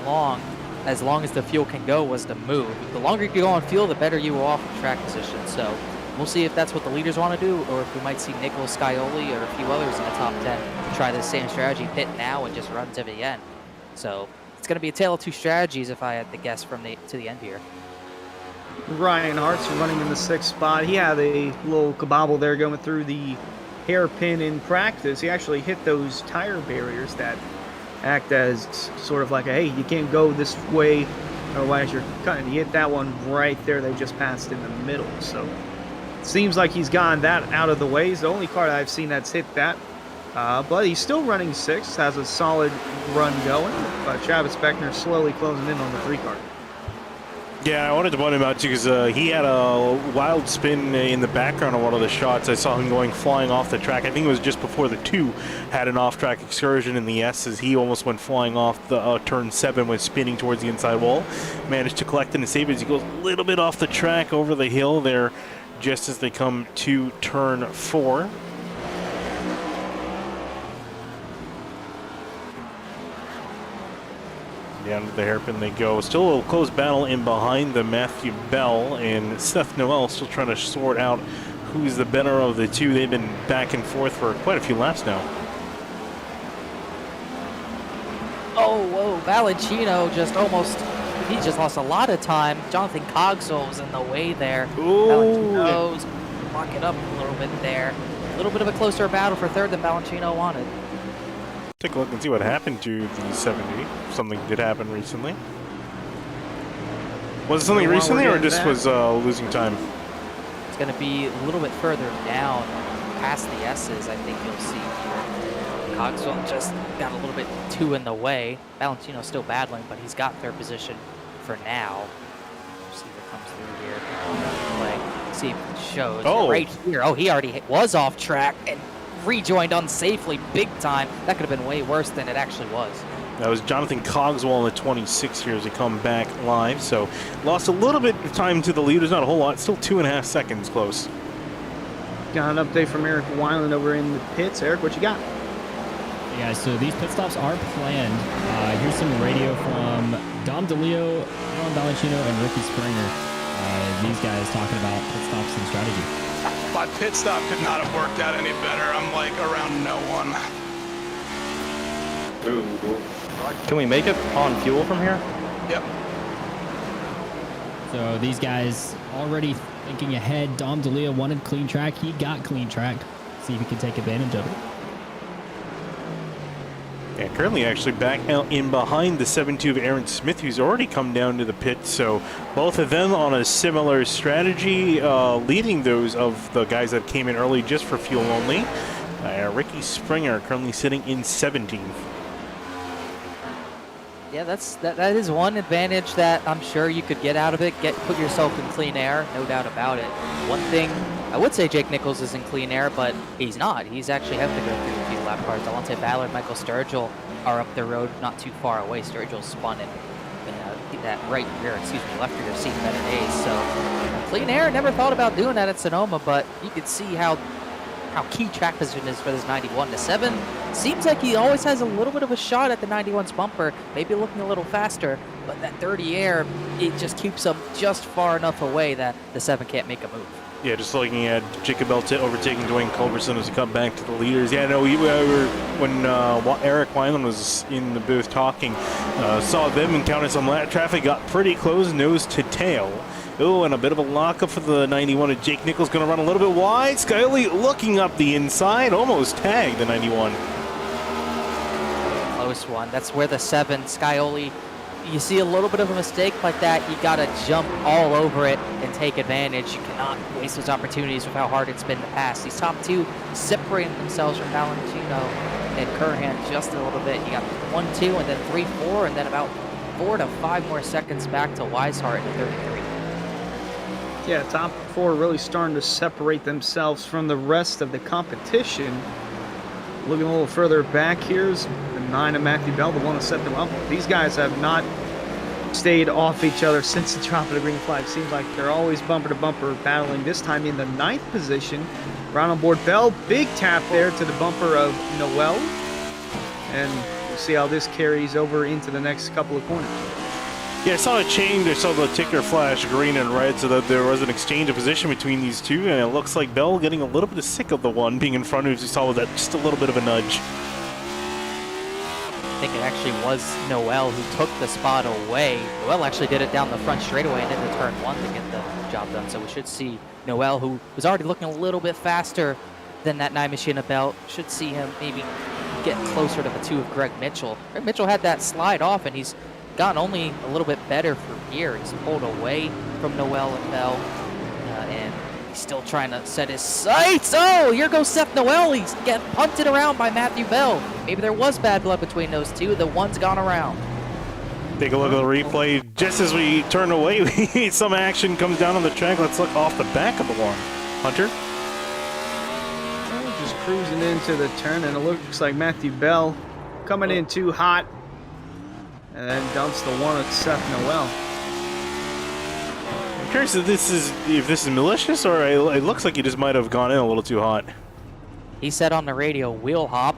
as long as the fuel can go, was the move. The longer you can go on fuel, the better you are off in track position. So we'll see if that's what the leaders want to do, or if we might see Nichols, Scioli, or a few others in the top 10 try the same strategy, pit now and just run to the end. So it's going to be a tale of two strategies if I had to guess to the end here. Ryan Hart's running in the 6th spot. He had a little kabobble there going through the hairpin in practice. He actually hit those tire barriers that act as sort of like a, hey, you can't go this way, otherwise you're cutting. He hit that one right there. They just passed in the middle. So it seems like he's gotten that out of the way. He's the only car that I've seen that's hit that. But he's still running 6th, has a solid run going. But Travis Beckner slowly closing in on the 3 car. Yeah, I wanted to point him out too because he had a wild spin in the background of one of the shots. I saw him going flying off the track. I think it was just before the 2 had an off-track excursion in the S's. He almost went flying off the turn 7 when spinning towards the inside wall. Managed to collect and save it as he goes a little bit off the track over the hill there just as they come to turn 4. Down to the hairpin they go. Still a little close battle in behind the Matthew Bell and Seth Noel still trying to sort out who's the better of the two. They've been back and forth for quite a few laps now. Oh, whoa, Valentino he just lost a lot of time. Jonathan Cogswell was in the way there. Valentino's locking up a little bit there. A little bit of a closer battle for 3rd than Valentino wanted. Take a look and see what happened to the 70. Something did happen recently. Was it something recently or just was losing time? It's going to be a little bit further down past the S's, I think you'll see here. Cogswell just got a little bit too in the way. Valentino's still battling, but he's got 3rd position for now. Let's see what comes through here. See if it shows. Oh. Right here. Oh, he already was off track and rejoined unsafely big time. That could have been way worse than it actually was. That was Jonathan Cogswell in the 26 here as they come back live. So lost a little bit of time to the leaders, not a whole lot. Still 2.5 seconds close. Got an update from Eric Weiland over in the pits. Eric, what you got? Hey guys, so these pit stops are planned. Here's some radio from Dom DeLeo, Alan Valentino, and Ricky Springer. These guys talking about pit stops and strategy. My pit stop could not have worked out any better. I'm like around no one. Can we make it on fuel from here? Yep. So these guys already thinking ahead. Dom DeLeo wanted clean track. He got clean track. See if he can take advantage of it. Yeah, currently actually back out in behind the 7-2 of Aaron Smith, who's already come down to the pit. So both of them on a similar strategy, leading those of the guys that came in early just for fuel only. Ricky Springer currently sitting in 17th. Yeah, that is one advantage that I'm sure you could get out of it. Put yourself in clean air, no doubt about it. One thing, I would say Jake Nichols is in clean air, but he's not. He's actually having to go through a few lap cars. Delonte Ballard, Michael Sturgill are up the road not too far away. Sturgill spun in that left rear seat better days. So clean air, never thought about doing that at Sonoma, but you could see how key track position is for this 91 to 7. Seems like he always has a little bit of a shot at the 91's bumper, maybe looking a little faster, but that 30 air, it just keeps him just far enough away that the 7 can't make a move. Yeah, just looking at Jacob Eltit overtaking Dwayne Culberson as he come back to the leaders. Yeah, no, we were when Eric Weiland was in the booth talking, saw them encounter some lap traffic, got pretty close, nose to tail. Oh, and a bit of a lockup for the 91 of Jake Nichols, going to run a little bit wide. Skyly looking up the inside, almost tagged the 91. Close one. That's where the 7, Scioli, you see a little bit of a mistake like that, you got to jump all over it and take advantage. You cannot waste those opportunities with how hard it's been to pass. These top two separating themselves from Valentino and Curhan just a little bit. You got 1, 2, and then 3, 4, and then about 4 to 5 more seconds back to Weishart at 33. Yeah, top 4 really starting to separate themselves from the rest of the competition. Looking a little further back, here's the 9 of Matthew Bell, the 1 of Seth Noel. These guys have not stayed off each other since the drop of the green flag. Seems like they're always bumper to bumper battling. This time in the 9th position, round on board Bell. Big tap there to the bumper of Noel. And we'll see how this carries over into the next couple of corners. Yeah, I saw it change. I saw the ticker flash green and red, so that there was an exchange of position between these two, and it looks like Bell getting a little bit sick of the one being in front of him. As you saw with that, just a little bit of a nudge. I think it actually was Noel who took the spot away. Noel actually did it down the front straightaway and into turn 1 to get the job done. So we should see Noel, who was already looking a little bit faster than that 9 machine of Bell, should see him maybe get closer to the 2 of Greg Mitchell. Greg Mitchell had that slide off, and he's gotten only a little bit better from here. He's pulled away from Noel and Bell, and he's still trying to set his sights. Oh, here goes Seth Noel. He's getting punted around by Matthew Bell. Maybe there was bad blood between those two. The one's gone around. Take a look at the replay. Just as we turn away, some action comes down on the track. Let's look off the back of the one. Hunter? Just cruising into the turn, and it looks like Matthew Bell coming in too hot. And then dumps the 1 of Seth Noel. I'm curious if this is malicious, or it looks like he just might have gone in a little too hot. He said on the radio, wheel hop.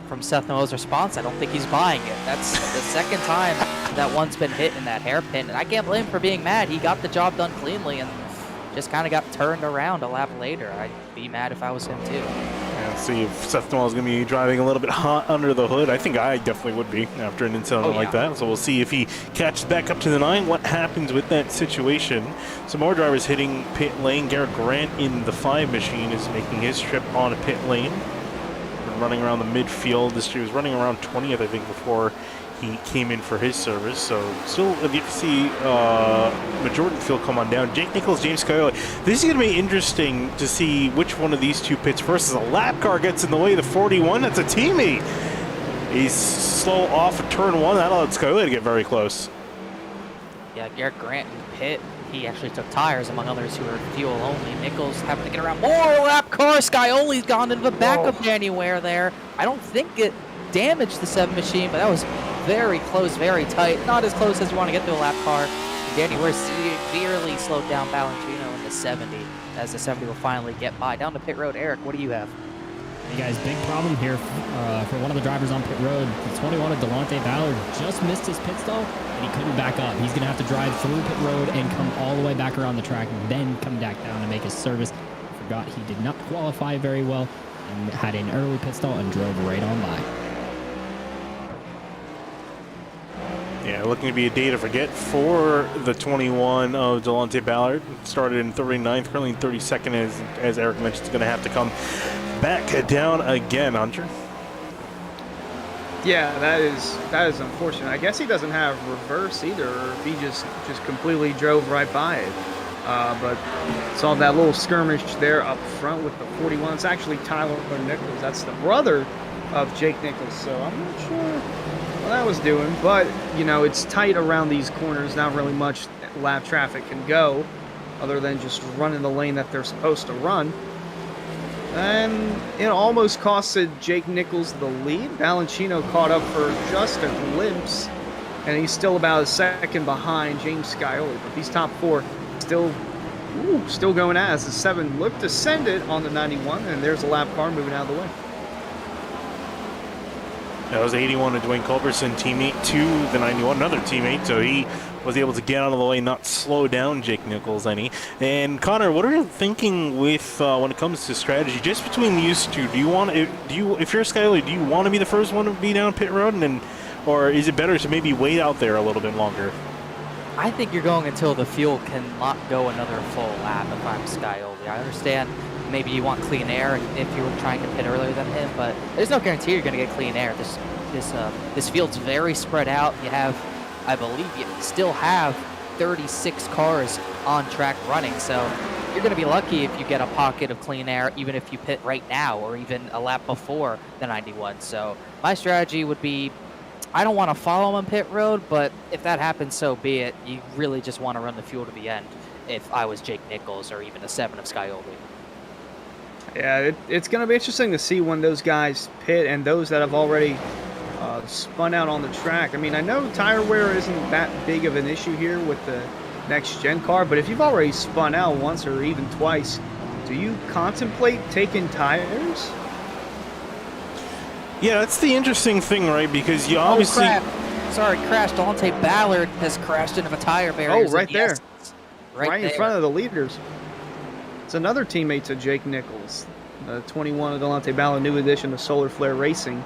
From Seth Noel's response, I don't think he's buying it. That's the second time that one's been hit in that hairpin, and I can't blame him for being mad. He got the job done cleanly and just kind of got turned around a lap later. I'd be mad if I was him too. Yeah, let's see if Seth Noel is going to be driving a little bit hot under the hood. I think I definitely would be after an incident like that. So we'll see if he catches back up to the 9. What happens with that situation? Some more drivers hitting pit lane. Garrett Grant in the 5 machine is making his trip on a pit lane. Running around the midfield. This year was running around 20th, I think, before he came in for his service. So still, if you can see Majority field come on down. Jake Nichols, James Scioli. This is going to be interesting to see which one of these two pits first. As a lap car gets in the way, the 41, that's a teammate. He's slow off of turn 1. That allowed Scioli to get very close. Yeah, Garrett Grant in pit. He actually took tires, among others, who are fuel only. Nichols having to get around more lap car. Scioli's gone into the back of Danny Ware there. I don't think it damaged the 7 machine, but that was very close, very tight. Not as close as you want to get to a lap car. Danny Ware severely slowed down Valentino in the 70, as the 70 will finally get by. Down to pit road. Eric, what do you have? Hey guys, big problem here for one of the drivers on pit road. The 21 of Delonte Ballard just missed his pit stall, and he couldn't back up. He's going to have to drive through pit road and come all the way back around the track and then come back down and make his service. Forgot he did not qualify very well and had an early pit stall and drove right on by. Yeah, looking to be a day to forget for the 21 of Delonte Ballard. Started in 39th, currently in 32nd, as Eric mentioned, is going to have to come back down again, Hunter. Yeah, that is unfortunate. I guess he doesn't have reverse either, or if he just completely drove right by it. But saw that little skirmish there up front with the 41. It's actually Tyler Nichols. That's the brother of Jake Nichols. So I'm not sure what that was doing. But, you know, it's tight around these corners. Not really much lap traffic can go other than just running the lane that they're supposed to run. And it almost costed Jake Nichols the lead. Valentino caught up for just a glimpse, and he's still about a second behind James Scioli. But these top 4 still going as the 7 looked to send it on the 91, and there's a lap car moving out of the way. That was 81 of Dwayne Culberson, teammate to the 91, another teammate, so he was able to get out of the way, not slow down Jake Nichols any. And Connor, what are you thinking with when it comes to strategy, just between these two? Do you want if you're Scioli, do you want to be the first one to be down pit road, or is it better to maybe wait out there a little bit longer? I think you're going until the fuel cannot go another full lap if I'm Scioli. I understand maybe you want clean air if you were trying to pit earlier than him, but there's no guarantee you're going to get clean air. This field's very spread out. You have I believe you still have 36 cars on track running. So you're going to be lucky if you get a pocket of clean air, even if you pit right now or even a lap before the 91. So my strategy would be, I don't want to follow him on pit road, but if that happens, so be it. You really just want to run the fuel to the end if I was Jake Nichols or even a 7 of Scioli. Yeah, it's going to be interesting to see when those guys pit and those that have already spun out on the track. I mean, I know tire wear isn't that big of an issue here with the next gen car, but if you've already spun out once or even twice, do you contemplate taking tires? Yeah, that's the interesting thing, right? Because you obviously... Crashed. Dante Ballard has crashed into a tire barrier. Oh, right there. Right in there. front of the leaders. It's another teammate to Jake Nichols, the 21 of Delonte Ballard, new addition to Solar Flare Racing.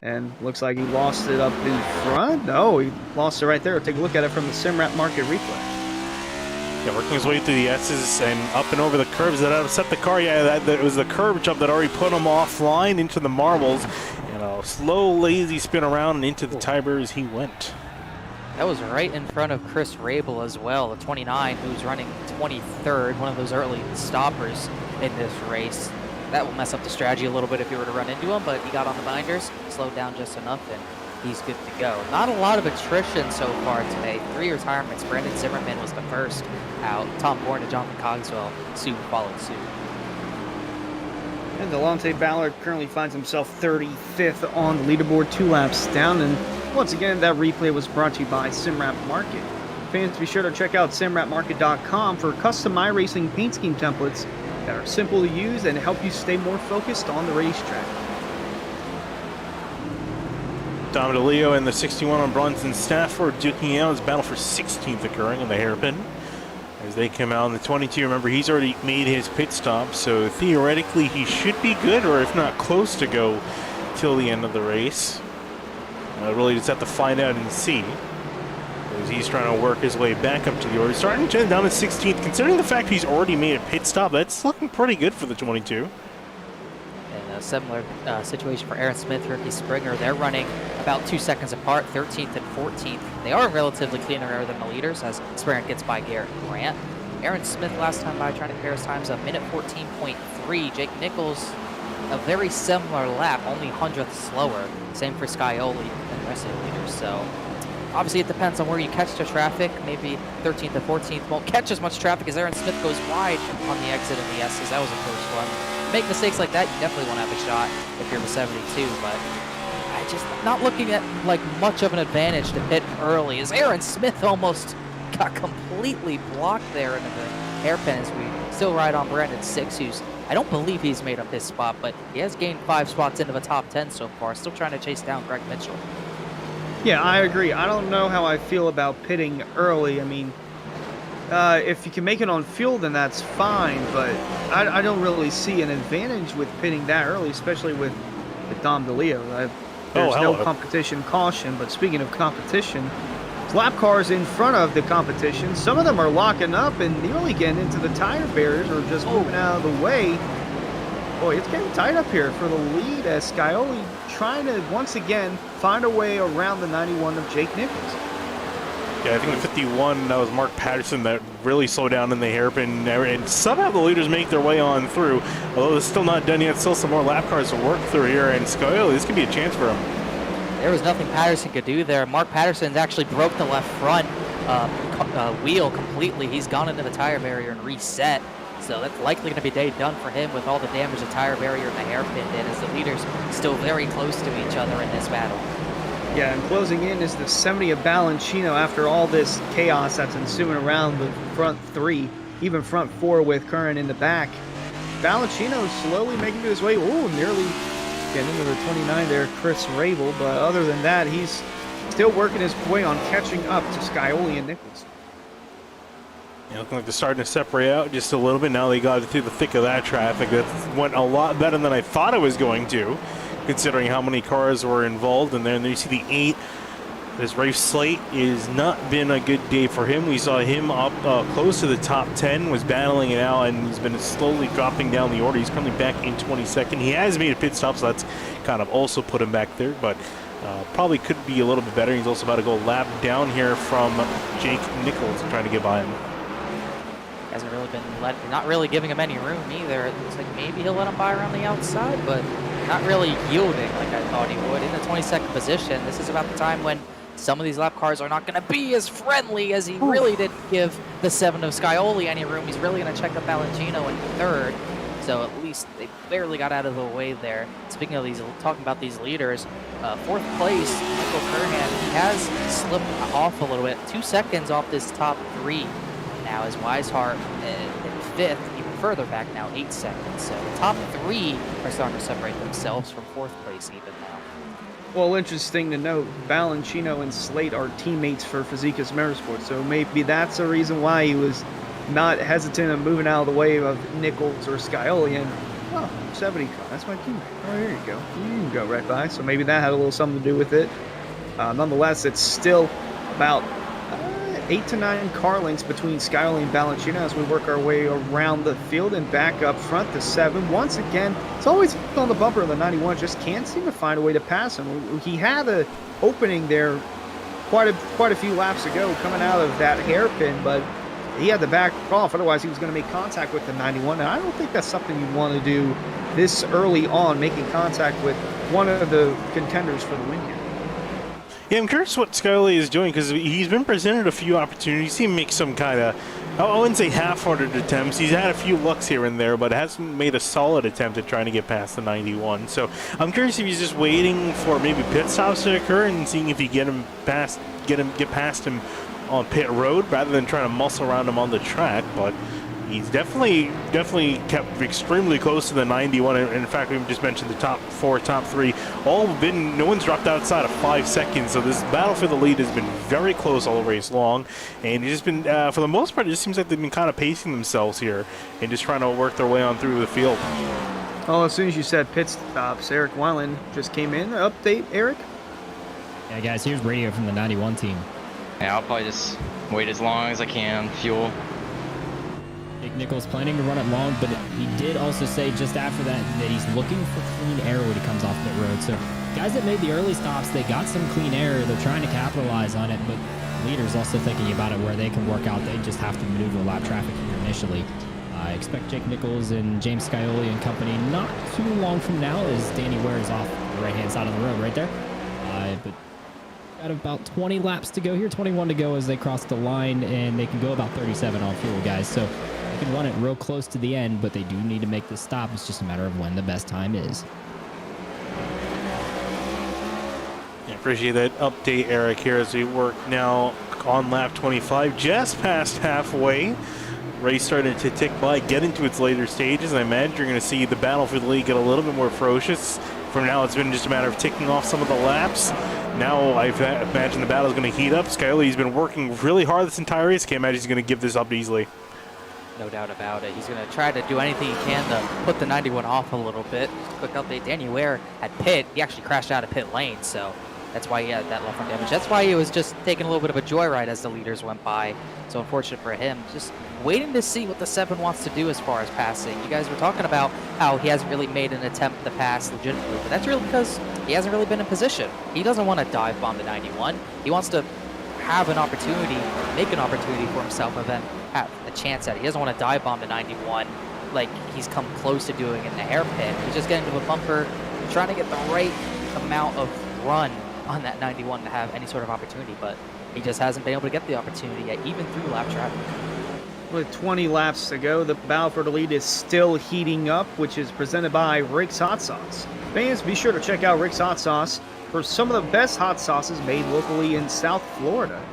And looks like he lost it up in front. No, he lost it right there. Take a look at it from the Simrat Market replay. Yeah, working his way through the S's and up and over the curves that upset the car. Yeah, that was the curb jump that already put him offline into the marbles. And a slow, lazy spin around and into the tire barriers he went. That was right in front of Chris Rabel as well, the 29, who's running 23rd, one of those early stoppers in this race. That will mess up the strategy a little bit if you were to run into him, but he got on the binders, slowed down just enough, and he's good to go. Not a lot of attrition so far today. 3 retirements. Brandon Zimmerman was the first out. Tom Bourne and Jonathan Cogswell soon followed suit. And Delonte Ballard currently finds himself 35th on the leaderboard, 2 laps down. And once again, that replay was brought to you by Simrat Market. Fans, be sure to check out simratmarket.com for custom iRacing paint scheme templates that are simple to use and help you stay more focused on the racetrack. Dom DeLeo and the 61 on Bronson Stafford duking out his battle for 16th occurring in the hairpin. As they come out in the 22, remember he's already made his pit stop, so theoretically he should be good, or if not close to go till the end of the race. Really just have to find out and see. As he's trying to work his way back up to the order. Starting to down to 16th, considering the fact he's already made a pit stop, that's looking pretty good for the 22. And a similar situation for Aaron Smith, Ricky Springer. They're running about 2 seconds apart, 13th and 14th. They are relatively cleaner air than the leaders as Springer gets by Garrett Grant. Aaron Smith last time by trying to compare his times a minute 14.3. Jake Nichols, a very similar lap, only 100th slower. Same for Scioli and the rest of the leaders. So obviously it depends on where you catch the traffic. Maybe 13th and 14th won't catch as much traffic as Aaron Smith goes wide on the exit of the S's. That was a close one. Make mistakes like that, you definitely won't have a shot if you're the 72, but I just not looking at like much of an advantage to pit early, as Aaron Smith almost got completely blocked there into the hairpin as we still ride on Brandon Six, who's, I don't believe he's made up his spot, but he has gained 5 spots into the top 10 so far, still trying to chase down Greg Mitchell. Yeah, I agree. I don't know how I feel about pitting early. I mean, if you can make it on fuel, then that's fine, but I don't really see an advantage with pitting that early, especially with Dom DeLeo. There's no competition caution, but speaking of competition, lap cars in front of the competition, some of them are locking up and nearly getting into the tire barriers or just moving out of the way. Boy, it's getting tight up here for the lead as Scioli trying to, once again, find a way around the 91 of Jake Nichols. Yeah, I think the 51, that was Mark Patterson that really slowed down in the hairpin, and somehow the leaders make their way on through. Although it's still not done yet, still some more lap cars to work through here, and Scioli, this could be a chance for him. There was nothing Patterson could do there. Mark Patterson's actually broke the left front wheel completely. He's gone into the tire barrier and reset. So that's likely going to be day done for him with all the damage the tire barrier and the hairpin did, as the leaders still very close to each other in this battle. Yeah, and closing in is the 70 of Balanchino after all this chaos that's ensuing around the front 3, even front 4 with Curran in the back. Balanchino slowly making his way, nearly getting into the 29 there, Chris Rabel, but other than that, he's still working his way on catching up to Scioli and Nichols. Yeah, looking like they're starting to separate out just a little bit. Now they got through the thick of that traffic. That went a lot better than I thought it was going to, considering how many cars were involved. And then you see the 8. This Rafe Slate has not been a good day for him. We saw him up close to the top 10, was battling it out, and he's been slowly dropping down the order. He's currently back in 22nd. He has made a pit stop, so that's kind of also put him back there. But Probably could be a little bit better. He's also about to go lap down here from Jake Nichols trying to get by him. Hasn't really been not really giving him any room either. It looks like maybe he'll let him by around the outside, but not really yielding like I thought he would. In the 22nd position, this is about the time when some of these lap cars are not going to be as friendly as he really did give the 7 of Scioli any room. He's really going to check up Valentino in third. So at least they barely got out of the way there. Speaking of these, talking about these leaders, fourth place, Michael Kerhan, he has slipped off a little bit. 2 seconds off this top 3. Now is Weishart in fifth, even further back now, 8 seconds. So the top 3 are starting to separate themselves from fourth place even now. Well, interesting to note, Valentino and Slate are teammates for Fazikis Motorsports, so maybe that's a reason why he was not hesitant of moving out of the way of Nichols or Scioli. And, oh, 70 car, that's my teammate. Oh, here you go. You can go right by. So maybe that had a little something to do with it. Nonetheless, it's still about 8 to 9 car lengths between Scioli and Valentino as we work our way around the field and back up front to 7. Once again, it's always on the bumper of the 91, just can't seem to find a way to pass him. He had an opening there quite a few laps ago coming out of that hairpin, but he had to back off, otherwise he was going to make contact with the 91, and I don't think that's something you want to do this early on, making contact with one of the contenders for the win here. Yeah, I'm curious what Scioli is doing, because he's been presented a few opportunities. He makes some kind of, I wouldn't say half-hearted attempts. He's had a few lucks here and there, but hasn't made a solid attempt at trying to get past the 91. So I'm curious if he's just waiting for maybe pit stops to occur and seeing if he get past him on pit road rather than trying to muscle around him on the track. But he's definitely kept extremely close to the 91. In fact, we just mentioned the top 4, top 3, no one's dropped outside of 5 seconds. So this battle for the lead has been very close all race long, and it's just been, for the most part, it just seems like they've been kind of pacing themselves here and just trying to work their way on through the field. Oh, as soon as you said pit stops, Eric Weiland just came in. Update, Eric? Yeah, guys, here's radio from the 91 team. Yeah, I'll probably just wait as long as I can, fuel. Jake Nichols planning to run it long, but he did also say just after that he's looking for clean air when he comes off pit road. So guys that made the early stops, they got some clean air. They're trying to capitalize on it, but leaders also thinking about it where they can work out. They just have to maneuver lap traffic here initially. I expect Jake Nichols and James Scioli and company not too long from now as Danny Ware is off the right-hand side of the road right there. But got about 20 laps to go here, 21 to go as they cross the line, and they can go about 37 on fuel, guys. So they can run it real close to the end, but they do need to make the stop. It's just a matter of when the best time is. Yeah, appreciate that update, Eric, here as we work now on lap 25, just past halfway. Race started to tick by, get into its later stages, and I imagine you're going to see the battle for the lead get a little bit more ferocious. For now, it's been just a matter of ticking off some of the laps. Now, I imagine the battle is going to heat up. Scioli's been working really hard this entire race. Can't imagine he's going to give this up easily. No doubt about it. He's going to try to do anything he can to put the 91 off a little bit. Quick update, Danny Ware at pit. He actually crashed out of pit lane, so that's why he had that left front damage. That's why he was just taking a little bit of a joyride as the leaders went by. So unfortunate for him. Just waiting to see what the 7 wants to do as far as passing. You guys were talking about how he hasn't really made an attempt to pass legitimately, but that's really because he hasn't really been in position. He doesn't want to dive bomb the 91. He wants to have an opportunity, make an opportunity for himself, and then have a chance at it. He doesn't want to dive bomb the 91 like he's come close to doing in the hairpin. He's just getting to a bumper, trying to get the right amount of run on that 91 to have any sort of opportunity, but he just hasn't been able to get the opportunity yet, even through lap traffic. With 20 laps to go, the battle for the lead is still heating up, which is presented by Rick's Hot Sauce. Fans, be sure to check out Rick's Hot Sauce for some of the best hot sauces made locally in South Florida.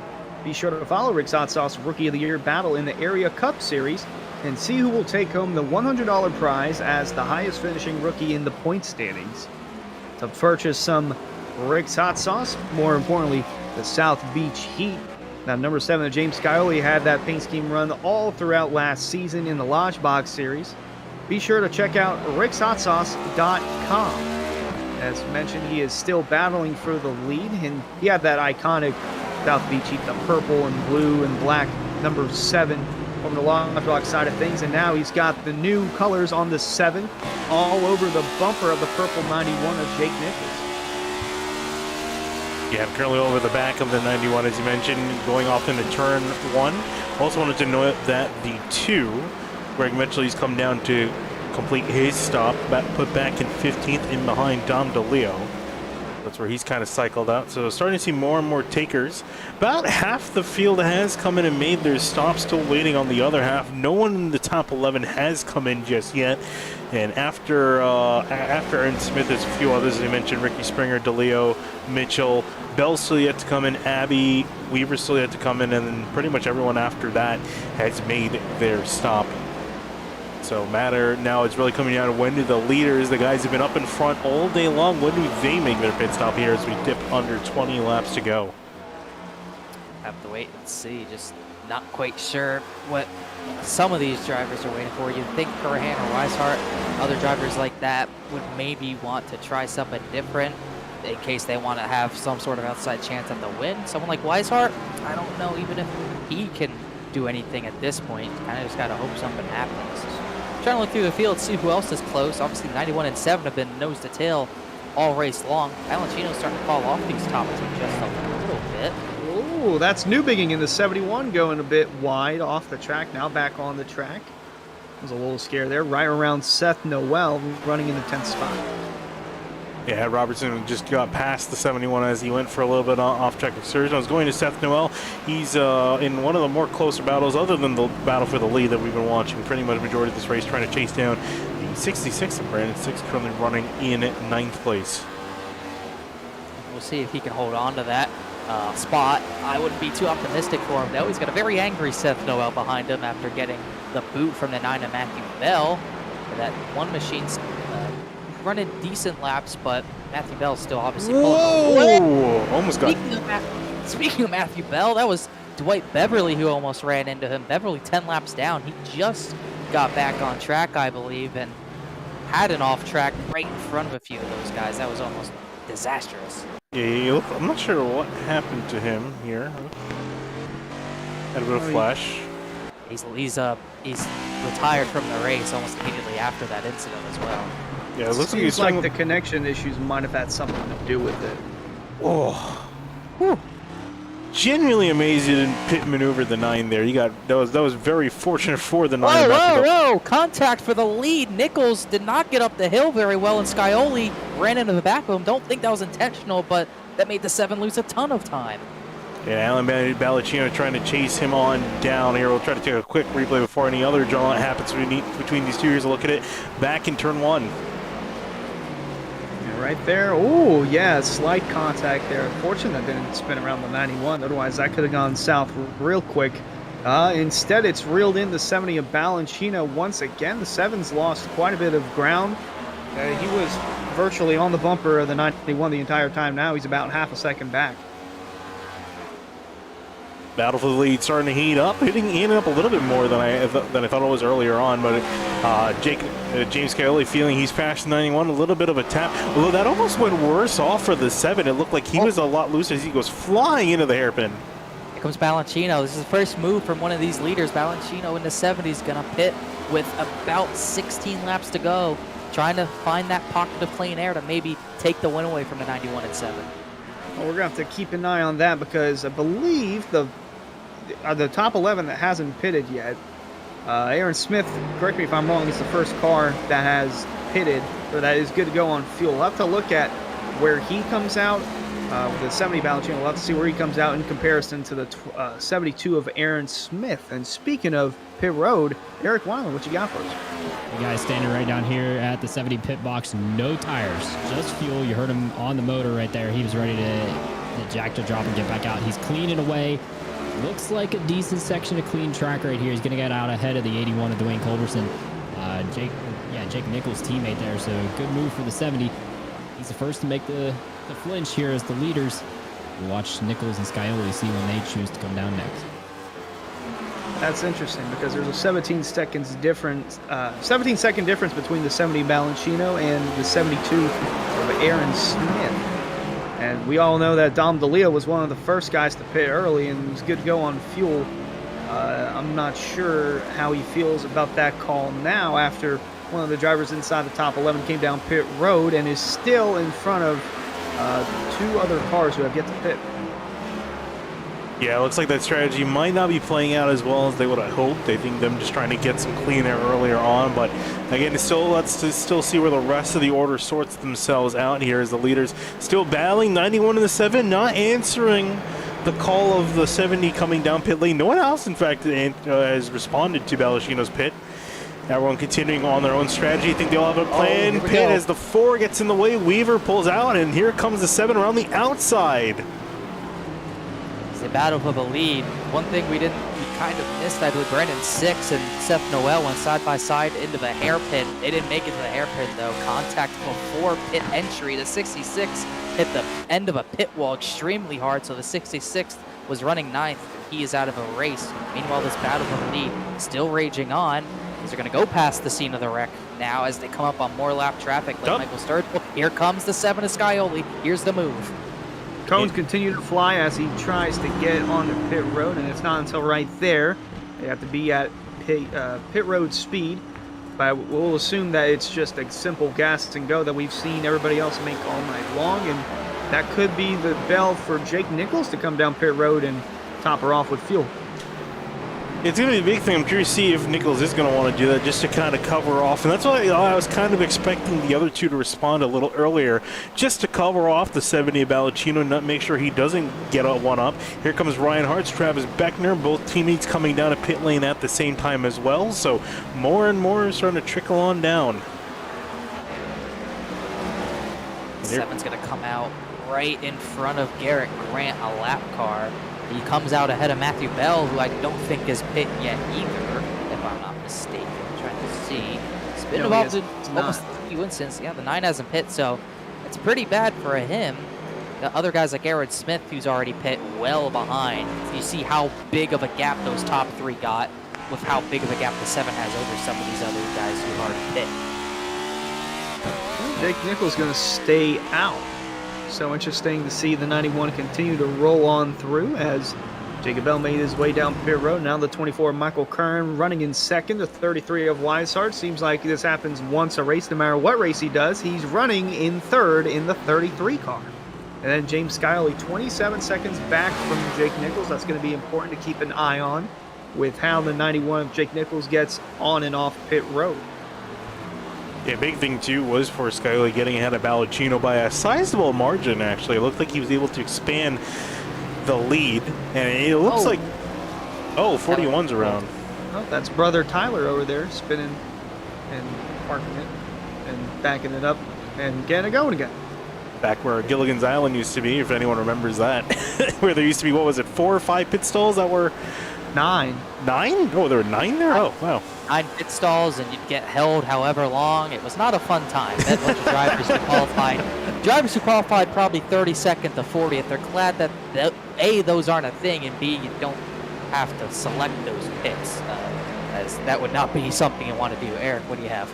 Be sure to follow Rick's Hot Sauce Rookie of the Year battle in the Area Cup Series and see who will take home the $100 prize as the highest finishing rookie in the point standings. To purchase some Rick's Hot Sauce, more importantly, the South Beach Heat. Now, number 7, James Scioli had that paint scheme run all throughout last season in the Lodge Box Series. Be sure to check out rickshotsauce.com. As mentioned, he is still battling for the lead, and he had that iconic South Beach Heat, the purple and blue and black number 7 from the Lodge Box side of things, and now he's got the new colors on the 7 all over the bumper of the purple 91 of Jake Nichols. Yeah, I'm currently over the back of the 91, as you mentioned, going off into turn 1. Also wanted to note that the 2, Greg Mitchell's come down to complete his stop, put back in 15th in behind Dom DeLeo. That's where he's kind of cycled out. So starting to see more and more takers. About half the field has come in and made their stop, still waiting on the other half. No one in the top 11 has come in just yet. And after Aaron Smith, there's a few others, as I mentioned, Ricky Springer, DeLeo, Mitchell. Bell's still yet to come in, Abby, Weaver's still yet to come in, and then pretty much everyone after that has made their stop. So matter now is really coming down to when do the leaders, the guys who've been up in front all day long, when do they make their pit stop here as we dip under 20 laps to go? Have to wait and see. Just not quite sure what some of these drivers are waiting for. You'd think Curran or Weishart, other drivers like that, would maybe want to try something different in case they want to have some sort of outside chance at the win. Someone like Weishart, I don't know even if he can do anything at this point. Kind of just got to hope something happens. Trying to look through the field, see who else is close. Obviously, 91 and 7 have been nose to tail all race long. Valentino's starting to fall off these top two just a little bit. Oh, that's Newbigging in the 71 going a bit wide off the track. Now back on the track. Was a little scare there. Right around Seth Noel, running in the 10th spot. Yeah, Robertson just got past the 71 as he went for a little bit off-track excursion. I was going to Seth Noel. He's in one of the more closer battles, other than the battle for the lead that we've been watching pretty much majority of this race, trying to chase down the 66 of Brandon Six, currently running in 9th place. We'll see if he can hold on to that spot. I wouldn't be too optimistic for him, though. He's got a very angry Seth Noel behind him after getting the boot from the 9 of Matthew Bell. That one machine's running decent laps, but Matthew Bell's still obviously pulling away. Almost got. Speaking of Matthew Bell, that was Dwight Beverly who almost ran into him. Beverly 10 laps down. He just got back on track, I believe, and had an off track right in front of a few of those guys. That was almost disastrous. Yeah, I'm not sure what happened to him here. Had a bit of flash. He's retired from the race almost immediately after that incident as well. Yeah, it looks Seems like the connection issues might have had something to do with it. Oh, whew. Genuinely amazed you didn't pit maneuver the 9 there. You got that was very fortunate for the 9. Whoa! Contact for the lead. Nichols did not get up the hill very well, and Scioli ran into the back of him. Don't think that was intentional, but that made the 7 lose a ton of time. Yeah, Alan Ballacino trying to chase him on down here. We'll try to take a quick replay before any other drama happens between these two. Here's a look at it back in turn 1. Right there. Oh, yeah, slight contact there. Fortunate that didn't spin around the 91. Otherwise, that could have gone south real quick. Instead, it's reeled in the 70 of Balancino once again. The 7's lost quite a bit of ground. He was virtually on the bumper of the 91 the entire time. Now he's about half a second back. Battle for the lead starting to heat up, hitting up a little bit more than I thought it was earlier on. But James Scioli feeling he's past 91, a little bit of a tap. Although that almost went worse off for the 7. It looked like he was a lot looser as he goes flying into the hairpin. Here comes Balancino. This is the first move from one of these leaders. Balancino in the 70s going to pit with about 16 laps to go, trying to find that pocket of clean air to maybe take the win away from the 91 and 7. Well, we're going to have to keep an eye on that because I believe the top 11 that hasn't pitted yet. Aaron Smith, correct me if I'm wrong, is the first car that has pitted or that is good to go on fuel. We'll have to look at where he comes out with the 70 Balancino. We'll have to see where he comes out in comparison to the 72 of Aaron Smith. And speaking of pit road, Eric Weiland, what you got for us? The guy standing right down here at the 70 pit box, no tires, just fuel. You heard him on the motor right there. He was ready to jack to drop and get back out. He's cleaning away. Looks like a decent section of clean track right here. He's going to get out ahead of the 81 of Dwayne Culberson. Jake Nichols' teammate there, so good move for the 70. He's the first to make the flinch here as the leaders. We'll watch Nichols and Scioli see when they choose to come down next. That's interesting because there's a 17-second difference between the 70 Balancino and the 72 of Aaron Smith. And we all know that Dom DeLeo was one of the first guys to pit early and was good to go on fuel. I'm not sure how he feels about that call now after one of the drivers inside the top 11 came down pit road and is still in front of two other cars who have yet to pit. Yeah, it looks like that strategy might not be playing out as well as they would have hoped. They think them just trying to get some clean air earlier on, but again, let's still see where the rest of the order sorts themselves out here as the leaders still battling. 91 in the 7, not answering the call of the 70 coming down pit lane. No one else, in fact, has responded to Balachino's pit. Everyone continuing on their own strategy. I think they all have a plan. Pit as the 4 gets in the way. Weaver pulls out, and here comes the 7 around the outside. It's a battle for the lead. One thing we kind of missed, I believe, Brandon 6 and Seth Noel went side by side into the hairpin. They didn't make it to the hairpin though. Contact before pit entry. The 66 hit the end of a pit wall extremely hard, so the 66th was running 9th. He is out of a race. Meanwhile, this battle for the lead still raging on. They're going to go past the scene of the wreck now as they come up on more lap traffic. Like Michael Sturgill. Here comes the 7 of Scioli. Here's the move. Cones continue to fly as he tries to get onto pit road, and it's not until right there. They have to be at pit road speed. But we'll assume that it's just a simple gas and go that we've seen everybody else make all night long, and that could be the bell for Jake Nichols to come down pit road and top her off with fuel. It's going to be a big thing. I'm curious to see if Nichols is going to want to do that just to kind of cover off. And that's why I was kind of expecting the other two to respond a little earlier, just to cover off the 70 of Balachino and not make sure he doesn't get one up. Here comes Ryan Hartz, Travis Beckner, both teammates coming down a pit lane at the same time as well. So more and more is starting to trickle on down. 7's going to come out right in front of Garrett Grant, a lap car. He comes out ahead of Matthew Bell, who I don't think has pit yet either, if I'm not mistaken. I'm trying to see. He's been involved in almost 3 incidents. Yeah, the 9 hasn't pit, so it's pretty bad for him. The other guys like Aaron Smith, who's already pit well behind. You see how big of a gap those top 3 got with how big of a gap the 7 has over some of these other guys who've already pit. Jake Nichols going to stay out. So interesting to see the 91 continue to roll on through as Jacob Bell made his way down pit road. Now the 24 Michael Kern running in second. The 33 of Weishart. Seems like this happens once a race, no matter what race he does. He's running in third in the 33 car. And then James Scioli 27 seconds back from Jake Nichols. That's going to be important to keep an eye on with how the 91 of Jake Nichols gets on and off pit road. Yeah, big thing too was for Scioli getting ahead of Balachino by a sizable margin, actually. It looked like he was able to expand the lead, and it looks like 41's around. Oh, that's brother Tyler over there spinning and parking it and backing it up and getting it going again. Back where Gilligan's Island used to be, if anyone remembers that. Where there used to be, what was it, 4 or 5 pit stalls that were 9. 9? Oh, there were 9 there? Oh, wow. 9 pit stalls, and you'd get held however long. It was not a fun time. That bunch of drivers who qualified. Drivers who qualified probably 32nd to 40th. They're glad that A, those aren't a thing, and B, you don't have to select those pits, as that would not be something you want to do. Eric, what do you have?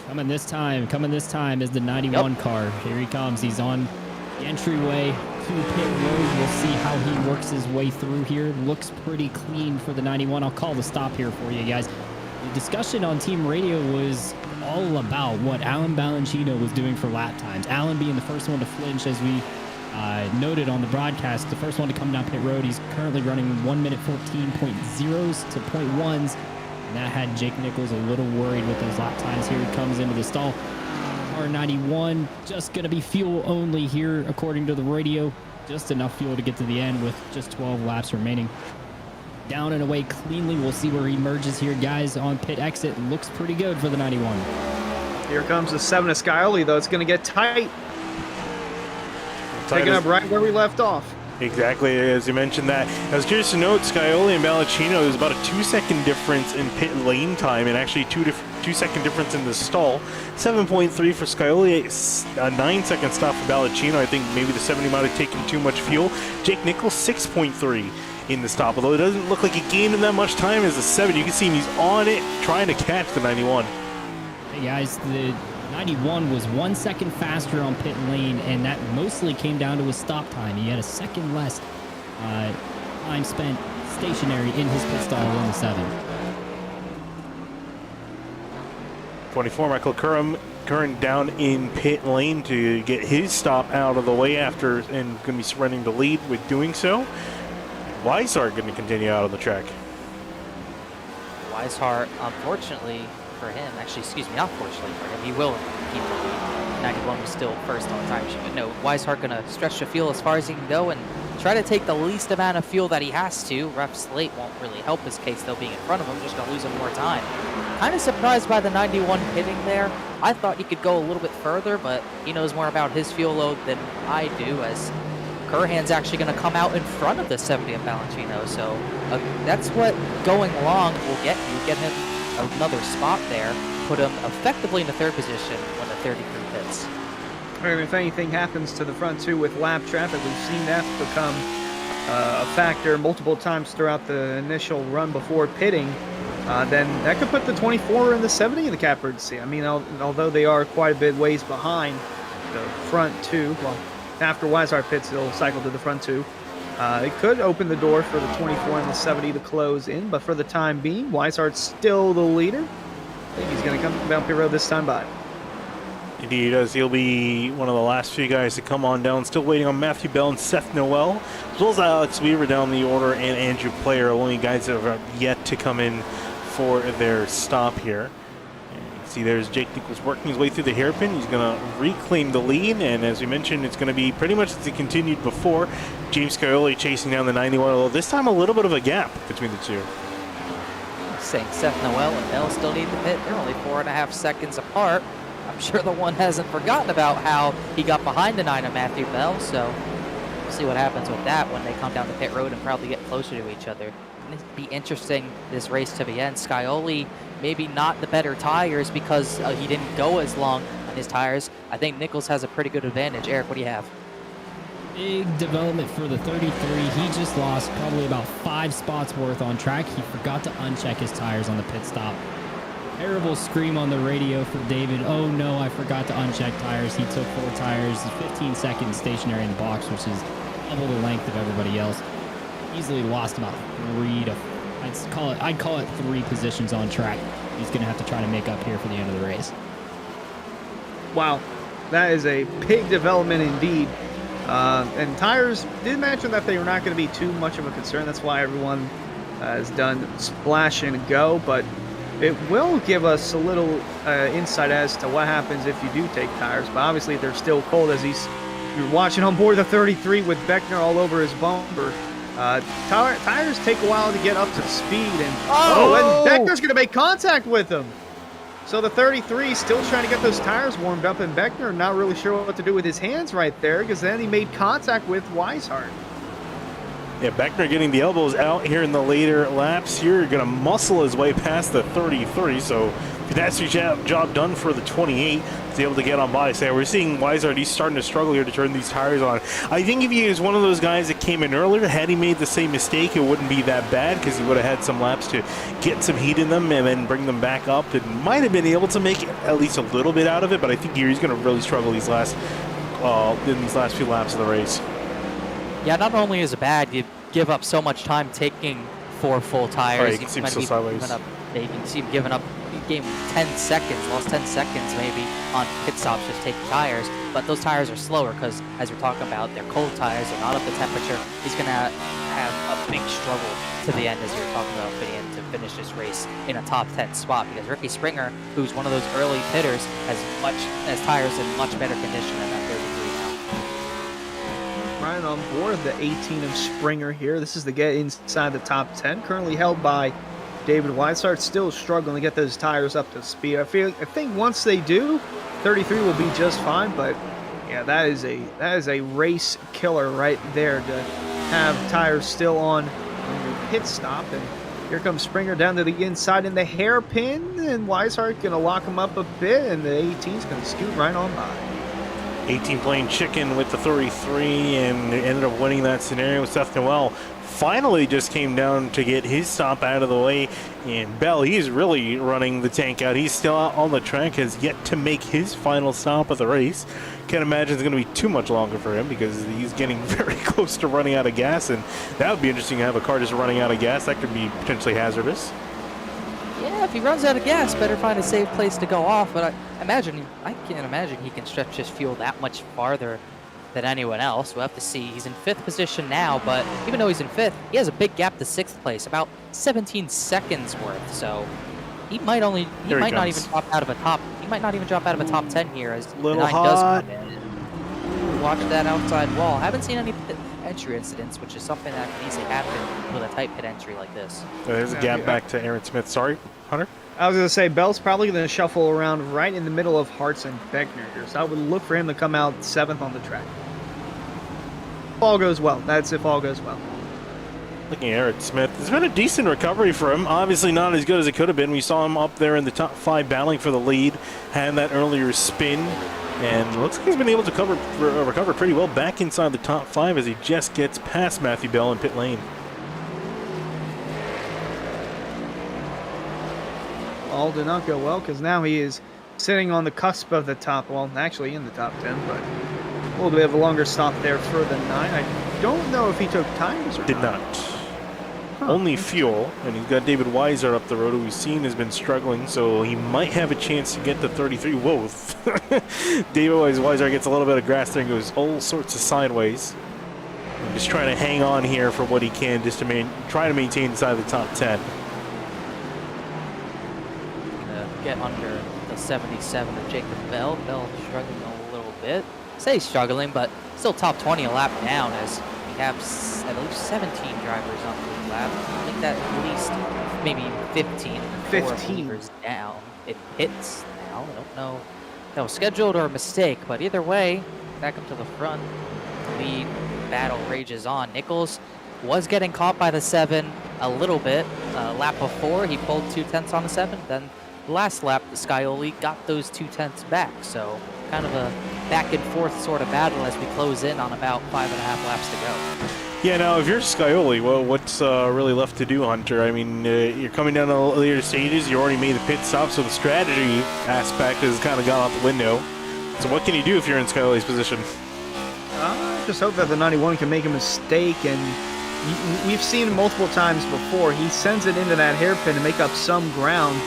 Coming this time is the 91 car. Here he comes. He's on the entryway to pit road. We'll see how he works his way through here. Looks pretty clean for the 91. I'll call the stop here for you guys. The discussion on team radio was all about what Alan Balachino was doing for lap times. Alan being the first one to flinch, as we noted on the broadcast, the first one to come down pit road. He's currently running 1 minute 14.0s to 0.1s. And that had Jake Nichols a little worried with those lap times. Here he comes into the stall. R91 just going to be fuel only here, according to the radio. Just enough fuel to get to the end with just 12 laps remaining. Down and away cleanly. We'll see where he merges here, guys, on pit exit. Looks pretty good for the 91. Here comes the 7 of Scioli, though. It's going to get tight. Picking up right where we left off. Exactly, as you mentioned that. I was curious to note, Scioli and Balachino, there's about a 2-second difference in pit lane time, and actually 2-second difference in the stall. 7.3 for Scioli, a 9-second stop for Balachino. I think maybe the 70 might have taken too much fuel. Jake Nichols, 6.3 in the stop, although it doesn't look like he gained him that much time as the 7. You can see him, he's on it, trying to catch the 91. Hey guys, the 91 was 1 second faster on pit lane, and that mostly came down to his stop time. He had a second less time spent stationary in his pit stall than the 7. 24, Michael Curran down in pit lane to get his stop out of the way after, and going to be surrendering the lead with doing so. Weishart going to continue out on the track. Weishart, unfortunately for him, actually, excuse me, not fortunately for him, he will keep the lead. 91 was still first on the time sheet, but no, Weishart going to stretch the field as far as he can go and try to take the least amount of fuel that he has to. Ref Slate won't really help his case, though, being in front of him, just going to lose him more time. Kind of surprised by the 91 hitting there. I thought he could go a little bit further, but he knows more about his fuel load than I do, as Curhan's actually going to come out in front of the 70 of Valentino. So that's what going long will get you. Get him another spot there, put him effectively in the third position when the 33 hits. And if anything happens to the front two with lap traffic, we've seen that become a factor multiple times throughout the initial run before pitting. Then that could put the 24 and the 70 in the catbird seat. I mean, although they are quite a bit ways behind the front two, well, after Weishart pits, they'll cycle to the front two. It could open the door for the 24 and the 70 to close in, but for the time being, Weishart's still the leader. I think he's going to come down pit road this time by. Indeed he does. He'll be one of the last few guys to come on down. Still waiting on Matthew Bell and Seth Noel, as well as Alex Weaver down the order, and Andrew Player, only guys that have yet to come in for their stop here. And you can see there's Jake Nichols working his way through the hairpin. He's going to reclaim the lead, and as we mentioned, it's going to be pretty much as it continued before. James Scioli chasing down the 91, although this time a little bit of a gap between the two. Saying Seth Noel and Bell still need to pit. They're only 4.5 seconds apart. I'm sure the one hasn't forgotten about how he got behind the 9 of Matthew Bell, so we'll see what happens with that when they come down the pit road and probably get closer to each other. It'd be interesting, this race to the end. Scioli, maybe not the better tires because he didn't go as long on his tires. I think Nichols has a pretty good advantage. Eric, what do you have? Big development for the 33. He just lost probably about 5 spots worth on track. He forgot to uncheck his tires on the pit stop. Terrible scream on the radio for David. Oh no, I forgot to uncheck tires. He took 4 tires, 15 seconds stationary in the box, which is double the length of everybody else. Easily lost about 3 to, I'd call it 3 positions on track. He's gonna have to try to make up here for the end of the race. Wow, that is a big development indeed. And tires did mention that they were not going to be too much of a concern. That's why everyone has done splash and go, but it will give us a little insight as to what happens if you do take tires. But obviously they're still cold, as you're watching on board the 33 with Beckner all over his bumper. Tires take a while to get up to speed, and and Beckner's going to make contact with him. So the 33 still trying to get those tires warmed up, and Beckner not really sure what to do with his hands right there, because then he made contact with Weishart. Yeah, Beckner getting the elbows out here in the later laps here. Going to muscle his way past the 33, so fantastic job done for the 28 to be able to get on by. So we're seeing Weishart, he's starting to struggle here to turn these tires on. I think if he was one of those guys that came in earlier, had he made the same mistake, it wouldn't be that bad, because he would have had some laps to get some heat in them and then bring them back up, and might have been able to make at least a little bit out of it. But I think here he's going to really struggle in these last few laps of the race. Yeah, not only is it bad, you give up so much time taking 4 full tires. Right, you can see him still sideways. You can see him giving up. He gave 10 seconds, lost 10 seconds maybe on pit stops just taking tires. But those tires are slower because, as we're talking about, they're cold tires. They're not up to temperature. He's going to have a big struggle to the end, as you're talking about, to finish this race in a top 10 spot, because Ricky Springer, who's one of those early hitters, has tires in much better condition than that 33 now. Right on board the 18 of Springer here. This is the get inside the top 10, currently held by David Weishart. Still struggling to get those tires up to speed. I think once they do, 33 will be just fine. But yeah, that is a race killer right there, to have tires still on your pit stop. And here comes Springer down to the inside in the hairpin, and Weishart gonna lock him up a bit, and the 18's gonna scoot right on by. 18 playing chicken with the 33 and ended up winning that scenario. Seth Noel finally just came down to get his stop out of the way. And Bell, he's really running the tank out. He's still out on the track, has yet to make his final stop of the race. Can't imagine it's going to be too much longer for him, because he's getting very close to running out of gas. And that would be interesting to have a car just running out of gas. That could be potentially hazardous. Yeah, Yeah, if he runs out of gas, better find a safe place to go off. But I can't imagine he can stretch his fuel that much farther than anyone else. We'll have to see. He's in 5th position now, but even though he's in 5th, he has a big gap to 6th place, about 17 seconds worth. So he might not even drop out of a top. He might not even drop out of a top 10 here as the 9 does come in. Watch that outside wall. Haven't seen any pit entry incidents, which is something that can easily happen with a tight pit entry like this. There's a gap back to Aaron Smith. Sorry, Hunter? I was going to say, Bell's probably going to shuffle around right in the middle of Hartz and Beckner here, so I would look for him to come out 7th on the track. If all goes well. That's if all goes well. Looking at Aaron Smith, it's been a decent recovery for him. Obviously not as good as it could have been. We saw him up there in the top 5 battling for the lead, had that earlier spin, and looks like he's been able to recover pretty well back inside the top 5 as he just gets past Matthew Bell in pit lane. All did not go well because now he is sitting on the cusp of the top, well, actually in the top 10, but a little bit of a longer stop there for the 9. I don't know if he took tires or Did not. Huh. Only fuel, and he's got David Weiser up the road, who we've seen has been struggling, so he might have a chance to get to 33. Whoa. David Weiser gets a little bit of grass there and goes all sorts of sideways. Just trying to hang on here for what he can, just to try to maintain inside the top 10. Get under the 77 of Jacob Bell. Bell struggling a little bit. Say struggling, but still top 20 a lap down as we have at least 17 drivers on the lap. I think that at least maybe 15. 15 down. It hits now. I don't know if that was scheduled or a mistake, but either way, back up to the front. Lead battle rages on. Nichols was getting caught by the 7 a little bit. Lap before, he pulled 2/10 on the 7. Then last lap, the Scioli got those 2/10 back. So kind of a back and forth sort of battle as we close in on about 5.5 laps to go. Yeah, now if you're Scioli, well, what's really left to do, Hunter? I mean, you're coming down to the later stages. You already made the pit stop, so the strategy aspect has kind of gone out the window. So what can you do if you're in Scioli's position? I just hope that the 91 can make a mistake, and we've seen multiple times before. He sends it into that hairpin to make up some ground,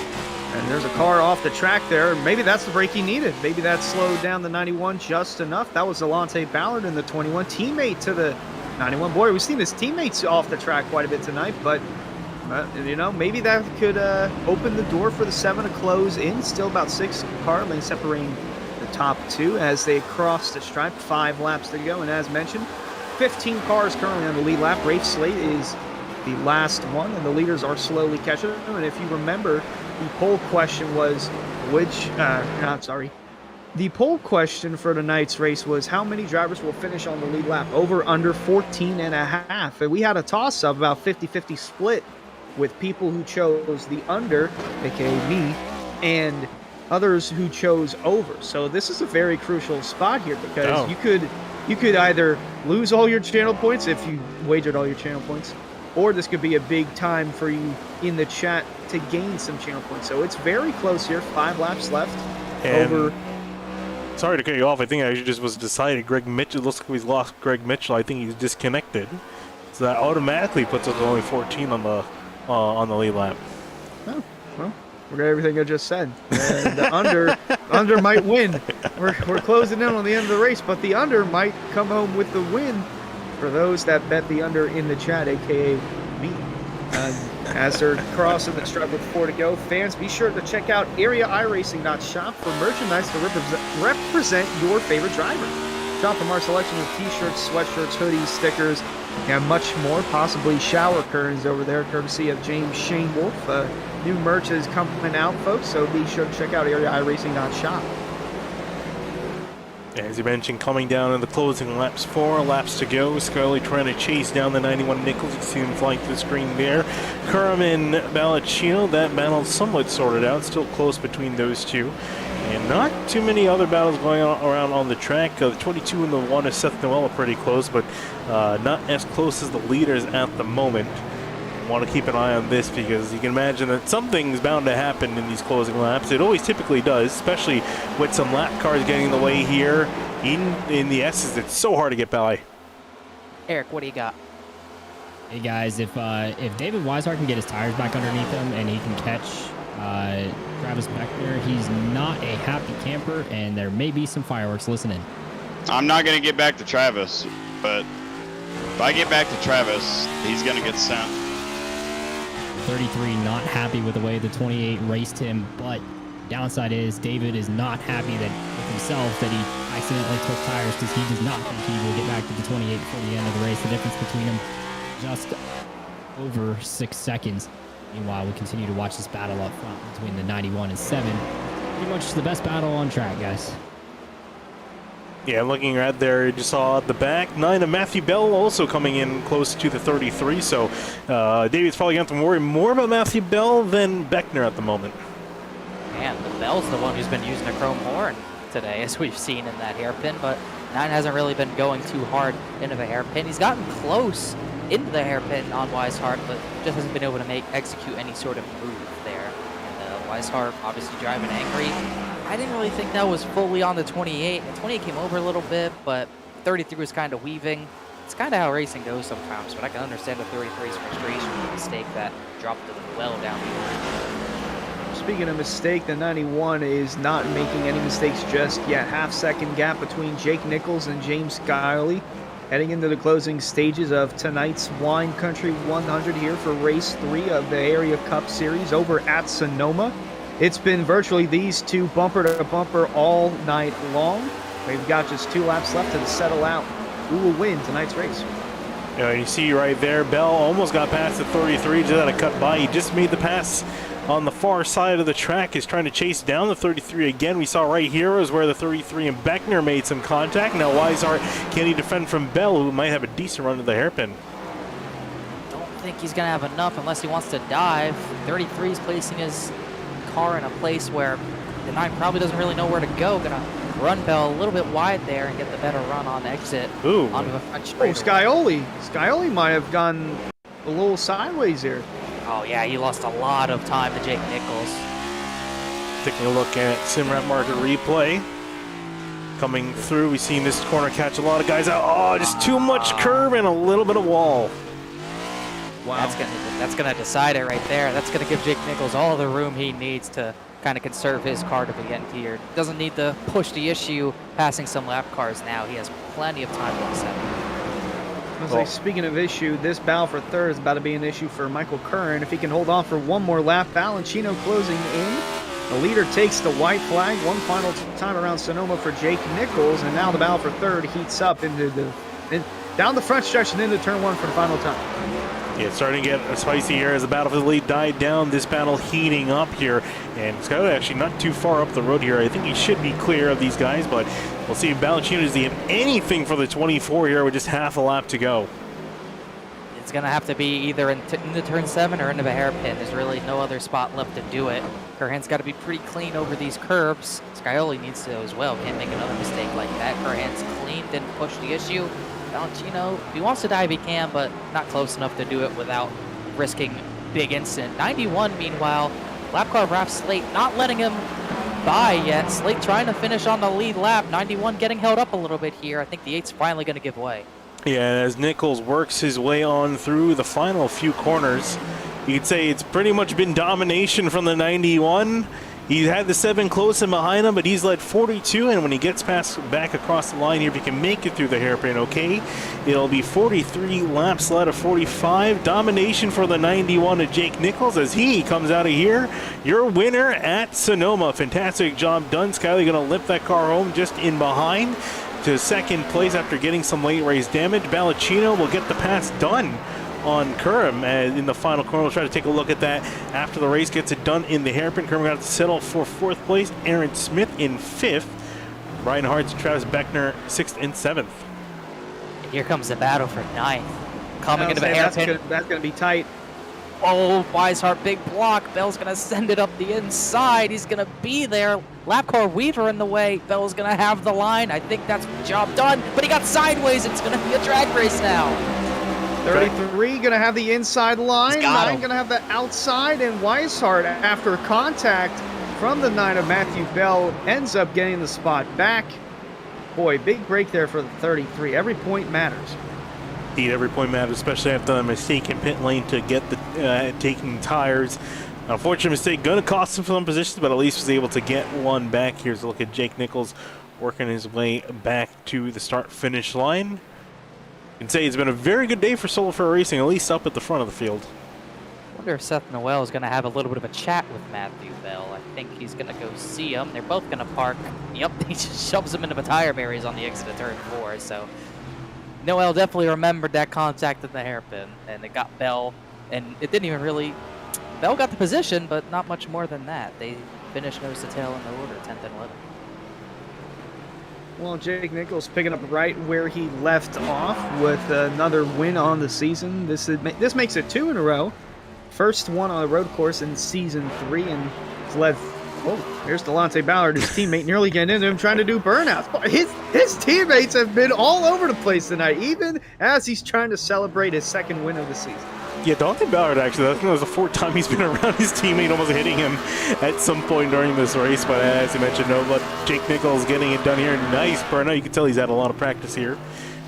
and there's a car off the track there. Maybe that's the break he needed. Maybe that slowed down the 91 just enough. That was Alante Ballard in the 21, teammate to the 91. Boy, we've seen his teammates off the track quite a bit tonight, but you know, maybe that could open the door for the 7 to close in. Still about 6 car lengths separating the top 2 as they cross the stripe. 5 laps to go, and as mentioned, 15 cars currently on the lead lap. Rafe Slate is the last one, and the leaders are slowly catching them. And if you remember, the poll question was the poll question for tonight's race was how many drivers will finish on the lead lap, over under 14.5. And we had a toss-up, about 50-50 split, with people who chose the under, aka me, and others who chose over. So this is a very crucial spot here, because you could either lose all your channel points if you wagered all your channel points, or this could be a big time for you in the chat to gain some channel points. So it's very close here. 5 laps left. And sorry to cut you off. I think I just was decided. Greg Mitchell, looks like we've lost Greg Mitchell. I think he's disconnected. So that automatically puts us at only 14 on the lead lap. Oh, well, forget everything I just said. The under might win. We're closing in on the end of the race, but the under might come home with the win for those that bet the under in the chat, aka me. As they're crossing the stripe with 4 to go, fans, be sure to check out areiaracing.shop for merchandise to represent your favorite driver. Shop from our selection of t-shirts, sweatshirts, hoodies, stickers, and much more, possibly shower curtains over there, courtesy of James Shane Wolf. New merch is coming out, folks, so be sure to check out areiaracing.shop. As you mentioned, coming down in the closing laps, 4 laps to go. Scully trying to chase down the 91 Nichols. You see him flying through the screen there. Kerman, Ballachino, that battle somewhat sorted out. Still close between those two. And not too many other battles going on around on the track. The 22 and the 1 of Seth Noel are pretty close, but not as close as the leaders at the moment. Want to keep an eye on this, because you can imagine that something's bound to happen in these closing laps. It always typically does, especially with some lap cars getting in the way here. In the S's, it's so hard to get by. Eric, what do you got? Hey guys, if David Weishart can get his tires back underneath him and he can catch Travis Beckner, he's not a happy camper, and there may be some fireworks. Listen in. I'm not going to get back to Travis, but if I get back to Travis, he's going to get sent. 33 not happy with the way the 28 raced him, but downside is David is not happy that with himself that he accidentally took tires, because he does not think he will get back to the 28 before the end of the race. The difference between them just over 6 seconds. Meanwhile, we continue to watch this battle up front between the 91 and 7. Pretty much the best battle on track, guys. Yeah, looking right there, you just saw at the back, 9 of Matthew Bell also coming in close to the 33. So David's probably going to have to worry more about Matthew Bell than Beckner at the moment. Man, the Bell's the one who's been using a chrome horn today, as we've seen in that hairpin, but 9 hasn't really been going too hard into the hairpin. He's gotten close into the hairpin on Weishart, but just hasn't been able to execute any sort of move there. And Weishart obviously driving angry. I didn't really think that was fully on the 28. The 28 came over a little bit, but 33 was kind of weaving. It's kind of how racing goes sometimes, but I can understand the 33's frustration with the mistake that dropped them well down the line. Speaking of mistake, the 91 is not making any mistakes just yet. Half-second gap between Jake Nichols and James Guiley. Heading into the closing stages of tonight's Wine Country 100 here for race 3 of the Area Cup Series over at Sonoma. It's been virtually these two bumper to bumper all night long. We've got just 2 laps left to settle out who will win tonight's race. You see right there, Bell almost got past the 33, just had a cut by. He just made the pass on the far side of the track. Is trying to chase down the 33 again. We saw right here is where the 33 and Beckner made some contact. Now Weishart, can he defend from Bell, who might have a decent run to the hairpin? Don't think he's going to have enough unless he wants to dive. 33 is placing his car in a place where the 9 probably doesn't really know where to go. Gonna run Bell a little bit wide there and get the better run on exit. Ooh. Onto the front Oh, straight. Scioli might have gone a little sideways here. Oh yeah, he lost a lot of time to Jake Nichols. Taking a look at Simrap Market replay. Coming through, we've seen this corner catch a lot of guys out. Oh, just too much curb and a little bit of wall. Wow. That's gonna decide it right there. That's gonna give Jake Nichols all the room he needs to kind of conserve his car to the end here. Doesn't need to push the issue passing some lap cars now. He has plenty of time to set. Speaking of issue, this battle for third is about to be an issue for Michael Curran. If he can hold on for one more lap, Valentino closing in. The leader takes the white flag. One final time around Sonoma for Jake Nichols, and now the battle for third heats up down the front stretch and into turn 1 for the final time. Yeah, it's starting to get spicy here as the battle for the lead died down. This battle heating up here, and Skyler actually not too far up the road here. I think he should be clear of these guys, but we'll see if Valentino does anything for the 24 here with just half a lap to go. It's going to have to be either into turn 7 or into the hairpin. There's really no other spot left to do it. Curhan's got to be pretty clean over these curbs. Scioli needs to as well. Can't make another mistake like that. Curhan's clean, didn't push the issue. Valentino, if he wants to dive, he can, but not close enough to do it without risking big incident. 91, meanwhile, lap car Raph Slate not letting him by yet. Slate trying to finish on the lead lap. 91 getting held up a little bit here. I think the 8's finally going to give way. Yeah, as Nichols works his way on through the final few corners, you could say it's pretty much been domination from the 91. He had the 7 close and behind him, but he's led 42, and when he gets back across the line here, if he can make it through the hairpin, okay, it'll be 43 laps led of 45. Domination for the 91 of Jake Nichols as he comes out of here. Your winner at Sonoma. Fantastic job done. Skyler going to limp that car home just in behind to second place after getting some late race damage. Valentino will get the pass done on Kurum in the final corner. We'll try to take a look at that after the race gets it done in the hairpin. Kurum got to settle for 4th place. Aaron Smith in 5th. Brian Hartz, Travis Beckner 6th and 7th. Here comes the battle for 9th. Coming into the hairpin. That's going to be tight. Oh, Weishart, big block. Bell's going to send it up the inside. He's going to be there. Lap car Weaver in the way. Bell's going to have the line. I think that's the job done, but he got sideways. It's going to be a drag race now. 33 going to have the inside line. 9 going to have the outside, and Weishart, after contact from the 9 of Matthew Bell, ends up getting the spot back. Boy, big break there for the 33. Every point matters. Indeed, every point matters, especially after the mistake in pit lane to get the taking tires. Unfortunate mistake, gonna cost him some positions, but at least was able to get one back. Here's a look at Jake Nichols working his way back to the start-finish line. You can say it's been a very good day for Solo Fair Racing, at least up at the front of the field. I wonder if Seth Noel is going to have a little bit of a chat with Matthew Bell. I think he's going to go see him. They're both going to park. Yep, he just shoves him into the tire barriers on the exit of turn 4. So Noel definitely remembered that contact in the hairpin, and it got Bell, and it didn't even really. Bell got the position, but not much more than that. They finished nose to tail in the order, 10th and 11th. Well, Jake Nichols picking up right where he left off with another win on the season. This makes it 2 in a row. First one on a road course in Season 3, and it's led. Oh, here's Delonte Ballard, his teammate, nearly getting into him, trying to do burnouts. But his teammates have been all over the place tonight, even as he's trying to celebrate his second win of the season. Yeah, Delonte Ballard, actually, I think that was the 4th time he's been around his teammate, almost hitting him at some point during this race. But as you mentioned, no, but Jake Nichols getting it done here. Nice burnout. You can tell he's had a lot of practice here.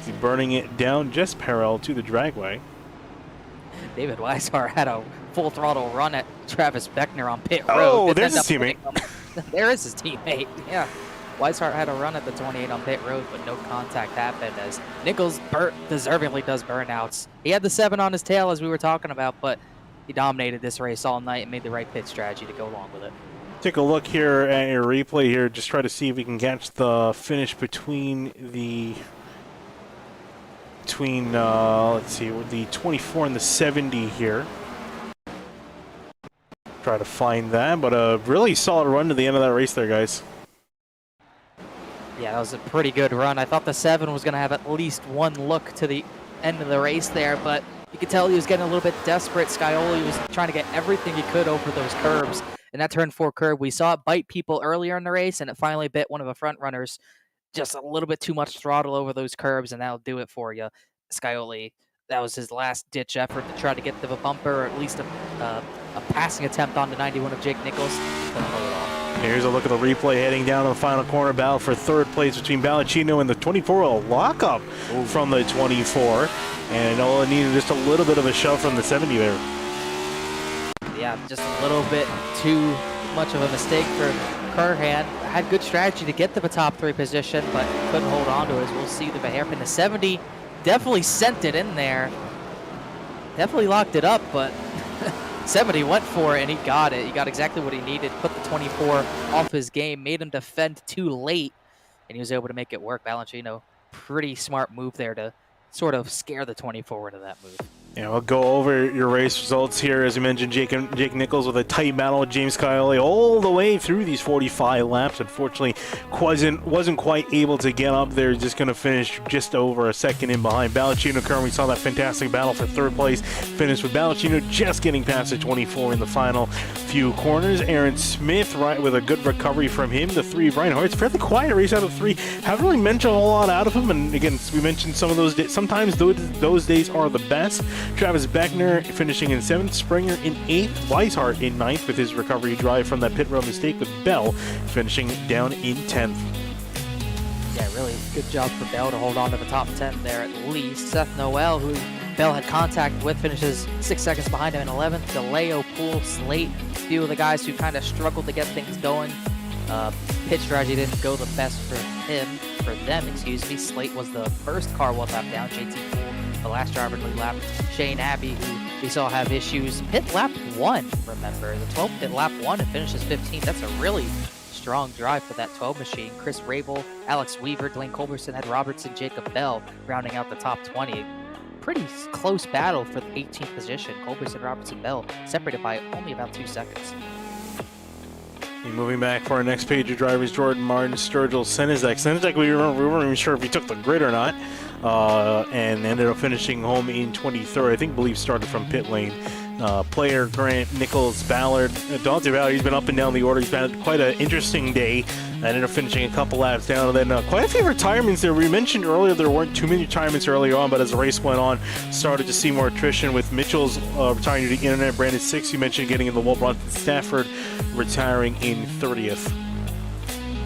He's burning it down just parallel to the dragway. David Weishart had a full throttle run at Travis Beckner on pit road. Oh, there's his teammate. There is his teammate, yeah. Weishart had a run at the 28 on pit road, but no contact happened as Nichols deservingly does burnouts. He had the 7 on his tail, as we were talking about, but he dominated this race all night and made the right pit strategy to go along with it. Take a look here at your replay here. Just try to see if we can catch the finish between let's see, with the 24 and the 70 here. Try to find that, but a really solid run to the end of that race there, guys. Yeah, that was a pretty good run. I thought the 7 was going to have at least one look to the end of the race there, but you could tell he was getting a little bit desperate. Scioli was trying to get everything he could over those curbs. And that turn 4 curb, we saw it bite people earlier in the race, and it finally bit one of the front runners. Just a little bit too much throttle over those curbs, and that'll do it for you. Scioli, that was his last-ditch effort to try to get to the bumper, or at least a passing attempt on the 91 of Jake Nichols. Couldn't hold it off. Here's a look at the replay heading down to the final corner. Battle for 3rd place between Ballacino and the 24. A lockup from the 24. And all it needed just a little bit of a shove from the 70 there. Yeah, just a little bit too much of a mistake for Curhan. Had good strategy to get to the top 3 position, but couldn't hold on to it. As we'll see the hairpin. The 70 definitely sent it in there. Definitely locked it up, but 70 went for it, and he got it. He got exactly what he needed. Put the 24 off his game, made him defend too late, and he was able to make it work. Ballacino, pretty smart move there to sort of scare the 24 into that move. Yeah, we'll go over your race results here. As you mentioned, Jake Nichols with a tight battle with James Scioli all the way through these 45 laps. Unfortunately, wasn't quite able to get up there. Just going to finish just over a second in behind Ballacino. Currently, we saw that fantastic battle for 3rd place. Finished with Ballacino just getting past the 24 in the final few corners. Aaron Smith, right, with a good recovery from him. The 3, Brian Hart's fairly quiet race out of 3. Haven't really mentioned a whole lot out of him. And again, we mentioned some of those days. Sometimes those days are the best. Travis Beckner finishing in 7th, Springer in 8th, Weishart in 9th with his recovery drive from that pit road mistake, with Bell finishing down in 10th. Yeah, really good job for Bell to hold on to the top 10 there at least. Seth Noel, who Bell had contact with, finishes 6 seconds behind him in 11th. DeLeo, Poole, Slate, a few of the guys who kind of struggled to get things going. Pit strategy didn't go the best for them, excuse me. Slate was the first car 1 lap down. JT Poole, the last driver to lead lap. Shane Abbey, who we saw have issues. Pit lap 1, remember. The 12th pit lap 1 and finishes 15th. That's a really strong drive for that 12 machine. Chris Rabel, Alex Weaver, Dwayne Culberson, Ed Robertson, Jacob Bell rounding out the top 20. Pretty close battle for the 18th position. Culberson, Robertson, Bell separated by only about 2 seconds. Moving back for our next page of drivers, Jordan Martin, Sturgill, Senizek. Senizek, we weren't even sure if he took the grid or not, and ended up finishing home in 23rd. Believe started from pit lane. Player, Grant, Nichols, Ballard. Dante Ballard, he's been up and down the order. He's had quite an interesting day. Ended up finishing a couple laps down, and then quite a few retirements there. We mentioned earlier there weren't too many retirements earlier on, but as the race went on, started to see more attrition with Mitchell's retiring to the internet. Brandon 6, you mentioned getting in the wall. Bronson Stafford retiring in 30th.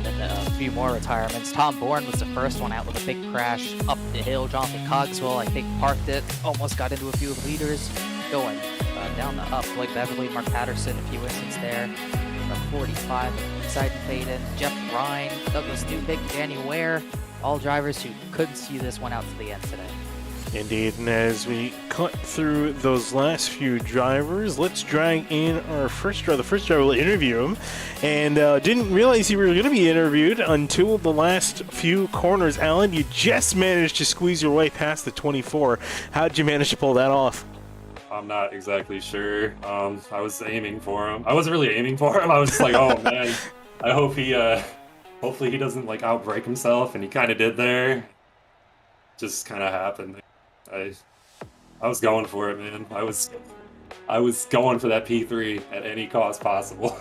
Then a few more retirements. Tom Bourne was the first one out with a big crash up the hill. Jonathan Cogswell, I think, parked it, almost got into a few of the leaders. going down the up. Blake Beverly, Mark Patterson, a few instances there. 45, Poseidon Faden, Jeff Ryan, Douglas Newpick, Danny Ware, all drivers who couldn't see this one out to the end today. Indeed, and as we cut through those last few drivers, let's drag in our first driver. The first driver will interview him, and didn't realize you were going to be interviewed until the last few corners. Alan, you just managed to squeeze your way past the 24. How did you manage to pull that off? I'm not exactly sure. I was aiming for him. I wasn't really aiming for him. I was just like, oh man, I hope he, hopefully he doesn't like outbreak himself, and he kind of did there. Just kind of happened. I was going for it, man. I was going for that P3 at any cost possible.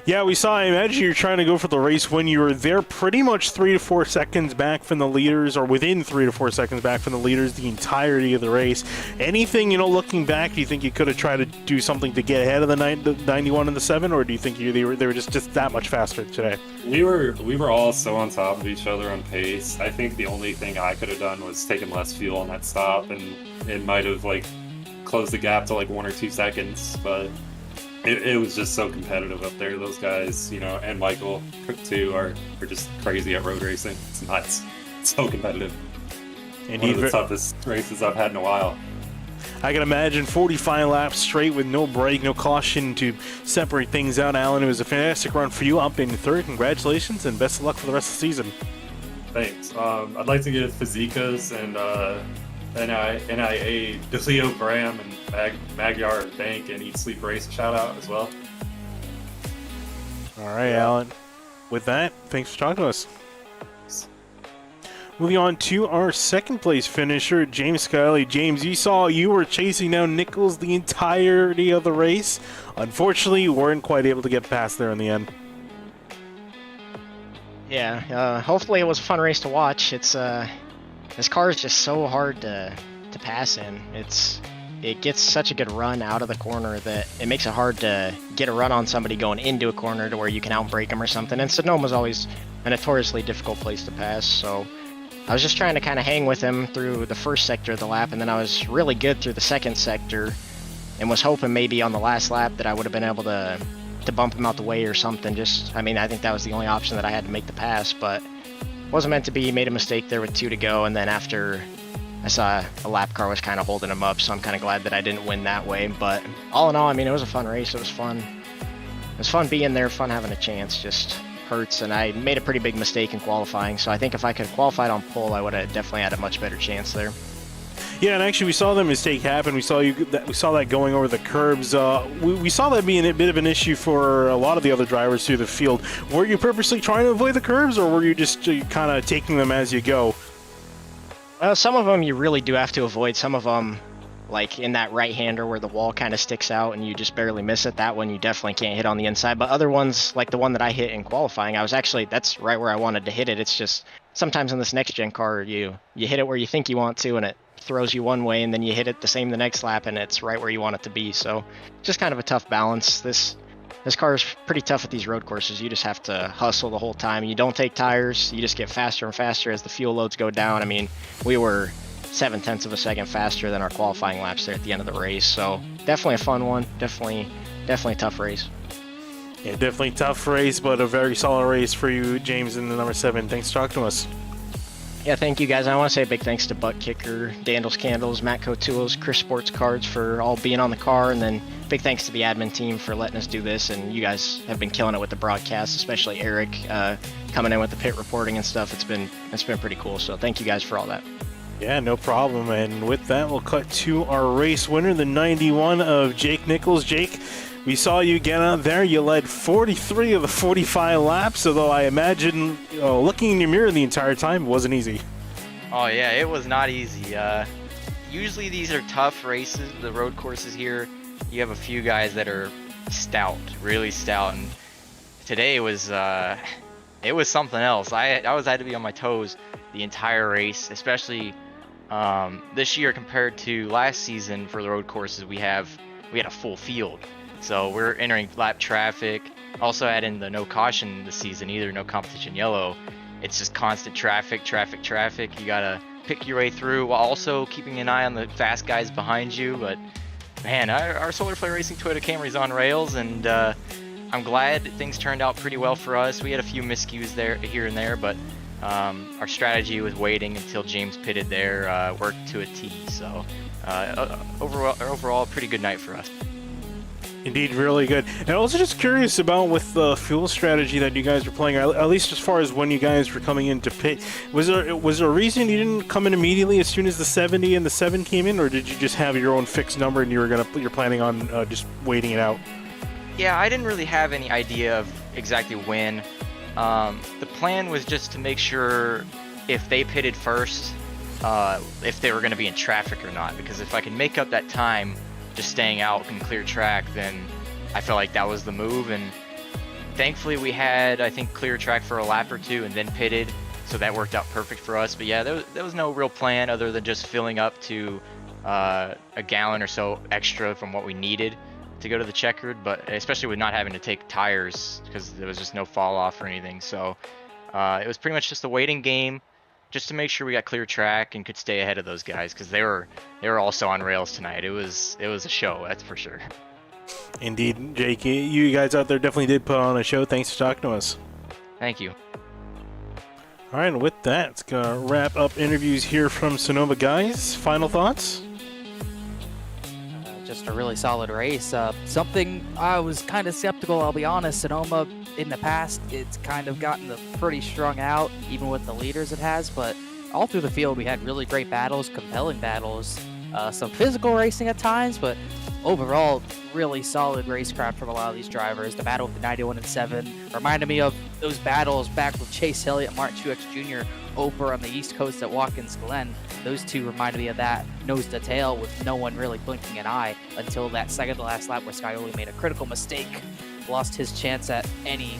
Yeah, we saw. I imagine you're trying to go for the race when you were there pretty much 3 to 4 seconds back from the leaders, or within 3 to 4 seconds back from the leaders the entirety of the race. Anything, looking back, do you think you could have tried to do something to get ahead of the 91 and the 7, or do you think they were just that much faster today? We were all so on top of each other on pace. I think the only thing I could have done was taken less fuel on that stop, and it might have like closed the gap to like 1 or 2 seconds, but it was just so competitive up there. Those guys, and Michael Cook too, are just crazy at road racing. It's nuts. It's so competitive. And one of the toughest races I've had in a while. I can imagine 45 laps straight with no break, no caution to separate things out. Alan, it was a fantastic run for you, up in third. Congratulations and best of luck for the rest of the season. Thanks. I'd like to give Fazekas and NIA, DeLeo Graham, and Magyar Bank and Eat Sleep Race a shout out as well. All right, yeah. Alan. With that, thanks for talking to us. Moving on to our second place finisher, James Scully. James, you were chasing down Nichols the entirety of the race. Unfortunately, you weren't quite able to get past there in the end. Yeah, hopefully it was a fun race to watch. This car is just so hard to pass in. It gets such a good run out of the corner that it makes it hard to get a run on somebody going into a corner to where you can outbrake them or something. And Sonoma's always a notoriously difficult place to pass, so I was just trying to kind of hang with him through the first sector of the lap, and then I was really good through the second sector and was hoping maybe on the last lap that I would have been able to bump him out the way or something. I think that was the only option that I had to make the pass, but wasn't meant to be. Made a mistake there with 2 to go, and then after I saw a lap car was kind of holding him up, so I'm kind of glad that I didn't win that way. But all in all, it was a fun race. It was fun. It was fun being there, fun having a chance. Just hurts, and I made a pretty big mistake in qualifying, so I think if I could have qualified on pole, I would have definitely had a much better chance there. Yeah, and actually we saw the mistake happen. We saw that going over the curbs. We saw that being a bit of an issue for a lot of the other drivers through the field. Were you purposely trying to avoid the curbs, or were you just kind of taking them as you go? Some of them you really do have to avoid. Some of them, like in that right-hander where the wall kind of sticks out and you just barely miss it, that one you definitely can't hit on the inside. But other ones, like the one that I hit in qualifying, that's right where I wanted to hit it. It's just sometimes in this next-gen car, you hit it where you think you want to, and it throws you one way, and then you hit it the same the next lap, and it's right where you want it to be. So just kind of a tough balance. This car is pretty tough at these road courses. You just have to hustle the whole time. You don't take tires. You just get faster and faster as the fuel loads go down. We were 0.7 of a second faster than our qualifying laps there at the end of the race. So definitely a fun one. Definitely a tough race. Yeah, definitely tough race, but a very solid race for you, James, in the number 7. Thanks for talking to us. Yeah, thank you guys. I want to say a big thanks to Butt Kicker, Dandles Candles, Matt Tools, Chris Sports Cards for all being on the car, and then big thanks to the admin team for letting us do this. And you guys have been killing it with the broadcast, especially Eric coming in with the pit reporting and stuff. It's been pretty cool. So thank you guys for all that. Yeah, no problem. And with that, we'll cut to our race winner, the 91 of Jake Nichols. Jake, we saw you get out there. You led 43 of the 45 laps, although I imagine looking in your mirror the entire time wasn't easy. Oh yeah, it was not easy. Usually these are tough races, the road courses here. You have a few guys that are stout, really stout, and today was something else. I had to be on my toes the entire race, especially this year compared to last season. For the road courses we had a full field. So we're entering lap traffic. Also add in the no caution this season either, no competition yellow. It's just constant traffic. You gotta pick your way through while also keeping an eye on the fast guys behind you. But man, our Solar Flare Racing Toyota Camry's on rails, and I'm glad things turned out pretty well for us. We had a few miscues there, here and there, but our strategy was waiting until James pitted there, worked to a T. So overall, pretty good night for us. Indeed, really good. And I was just curious about with the fuel strategy that you guys were playing, at least as far as when you guys were coming into pit. Was there a reason you didn't come in immediately as soon as the 70 and the 7 came in, or did you just have your own fixed number and you're planning on just waiting it out? Yeah, I didn't really have any idea of exactly when. The plan was just to make sure if they pitted first, if they were going to be in traffic or not, because if I can make up that time just staying out and clear track, then I felt like that was the move. And thankfully we had, I think, clear track for a lap or two and then pitted, so that worked out perfect for us. But yeah, there was no real plan other than just filling up to a gallon or so extra from what we needed to go to the checkered, but especially with not having to take tires because there was just no fall off or anything. So it was pretty much just a waiting game, just to make sure we got clear track and could stay ahead of those guys, because they were also on rails tonight. It was a show, that's for sure. Indeed, Jake, you guys out there definitely did put on a show. Thanks for talking to us. Thank you. All right, and with that, it's gonna wrap up interviews here from Sonoma. Guys, final thoughts? Just a really solid race. Something I was kind of skeptical, I'll be honest. Sonoma, in the past, it's kind of gotten pretty strung out, even with the leaders it has, but all through the field we had really great battles, compelling battles, some physical racing at times, but overall, really solid racecraft from a lot of these drivers. The battle with the 91 and 7 reminded me of those battles back with Chase Elliott, Martin Truex Jr. over on the East Coast at Watkins Glen. Those two reminded me of that nose to tail with no one really blinking an eye until that second to last lap where Scioli made a critical mistake, lost his chance at any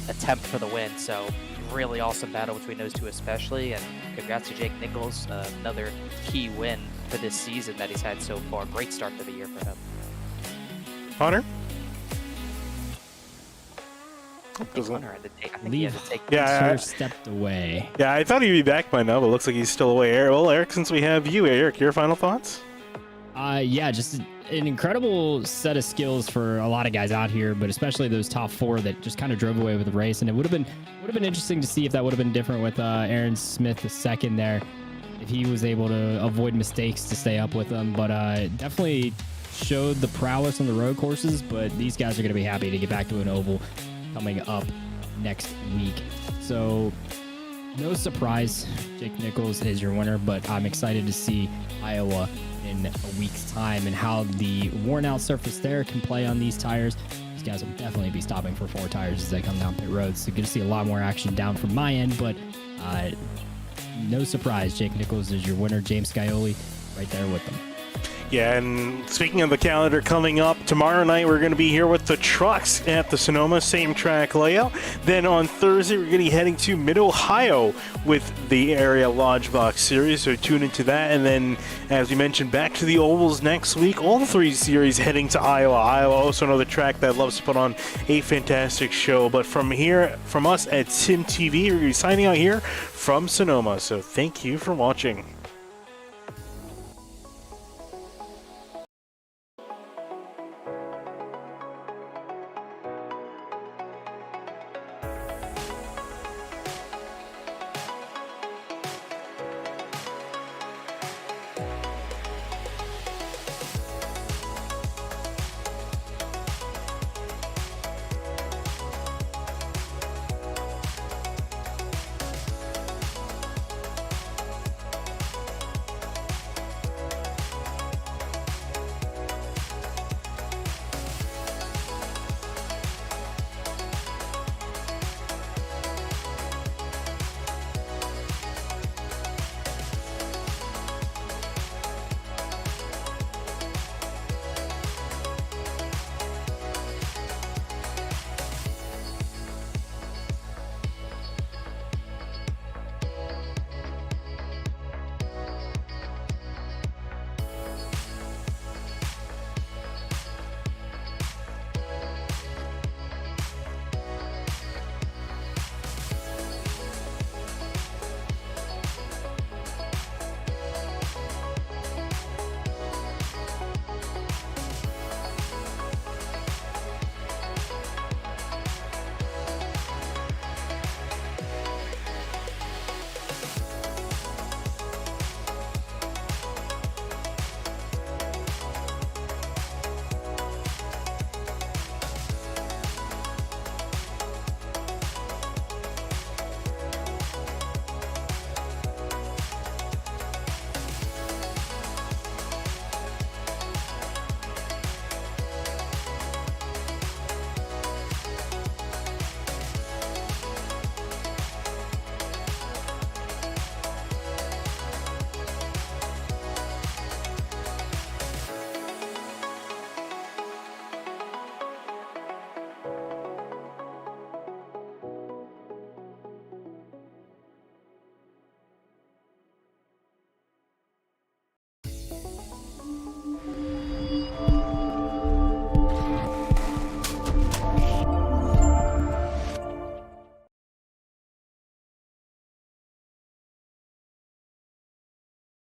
attempt for the win. So really awesome battle between those two especially, and congrats to Jake Nichols, another key win for this season that he's had so far. Great start to the year for him. Hunter? Hunter had to take, I think he had to take stepped away. Yeah, I thought he'd be back by now, but looks like he's still away. Well, Eric, since we have you, Eric, your final thoughts? Yeah, just an incredible set of skills for a lot of guys out here, but especially those top 4 that just kind of drove away with the race. And it would have been interesting to see if that would have been different with Aaron Smith the second there, if he was able to avoid mistakes to stay up with them. But definitely showed the prowess on the road courses. But these guys are going to be happy to get back to an oval coming up next week. So no surprise, Jake Nichols is your winner, but I'm excited to see Iowa in a week's time and how the worn out surface there can play on these tires. These guys will definitely be stopping for 4 tires as they come down pit road, so good to see a lot more action down from my end, but no surprise, Jake Nichols is your winner. James Scioli right there with them. Yeah, and speaking of the calendar coming up, tomorrow night we're going to be here with the trucks at the Sonoma, same track layout. Then on Thursday we're going to be heading to Mid-Ohio with the Area Lodge Box Series, so tune into that. And then, as we mentioned, back to the ovals next week. All 3 series heading to Iowa. Iowa, also another track that loves to put on a fantastic show. But from here, from us at Sim TV, we're going to be signing out here from Sonoma. So thank you for watching.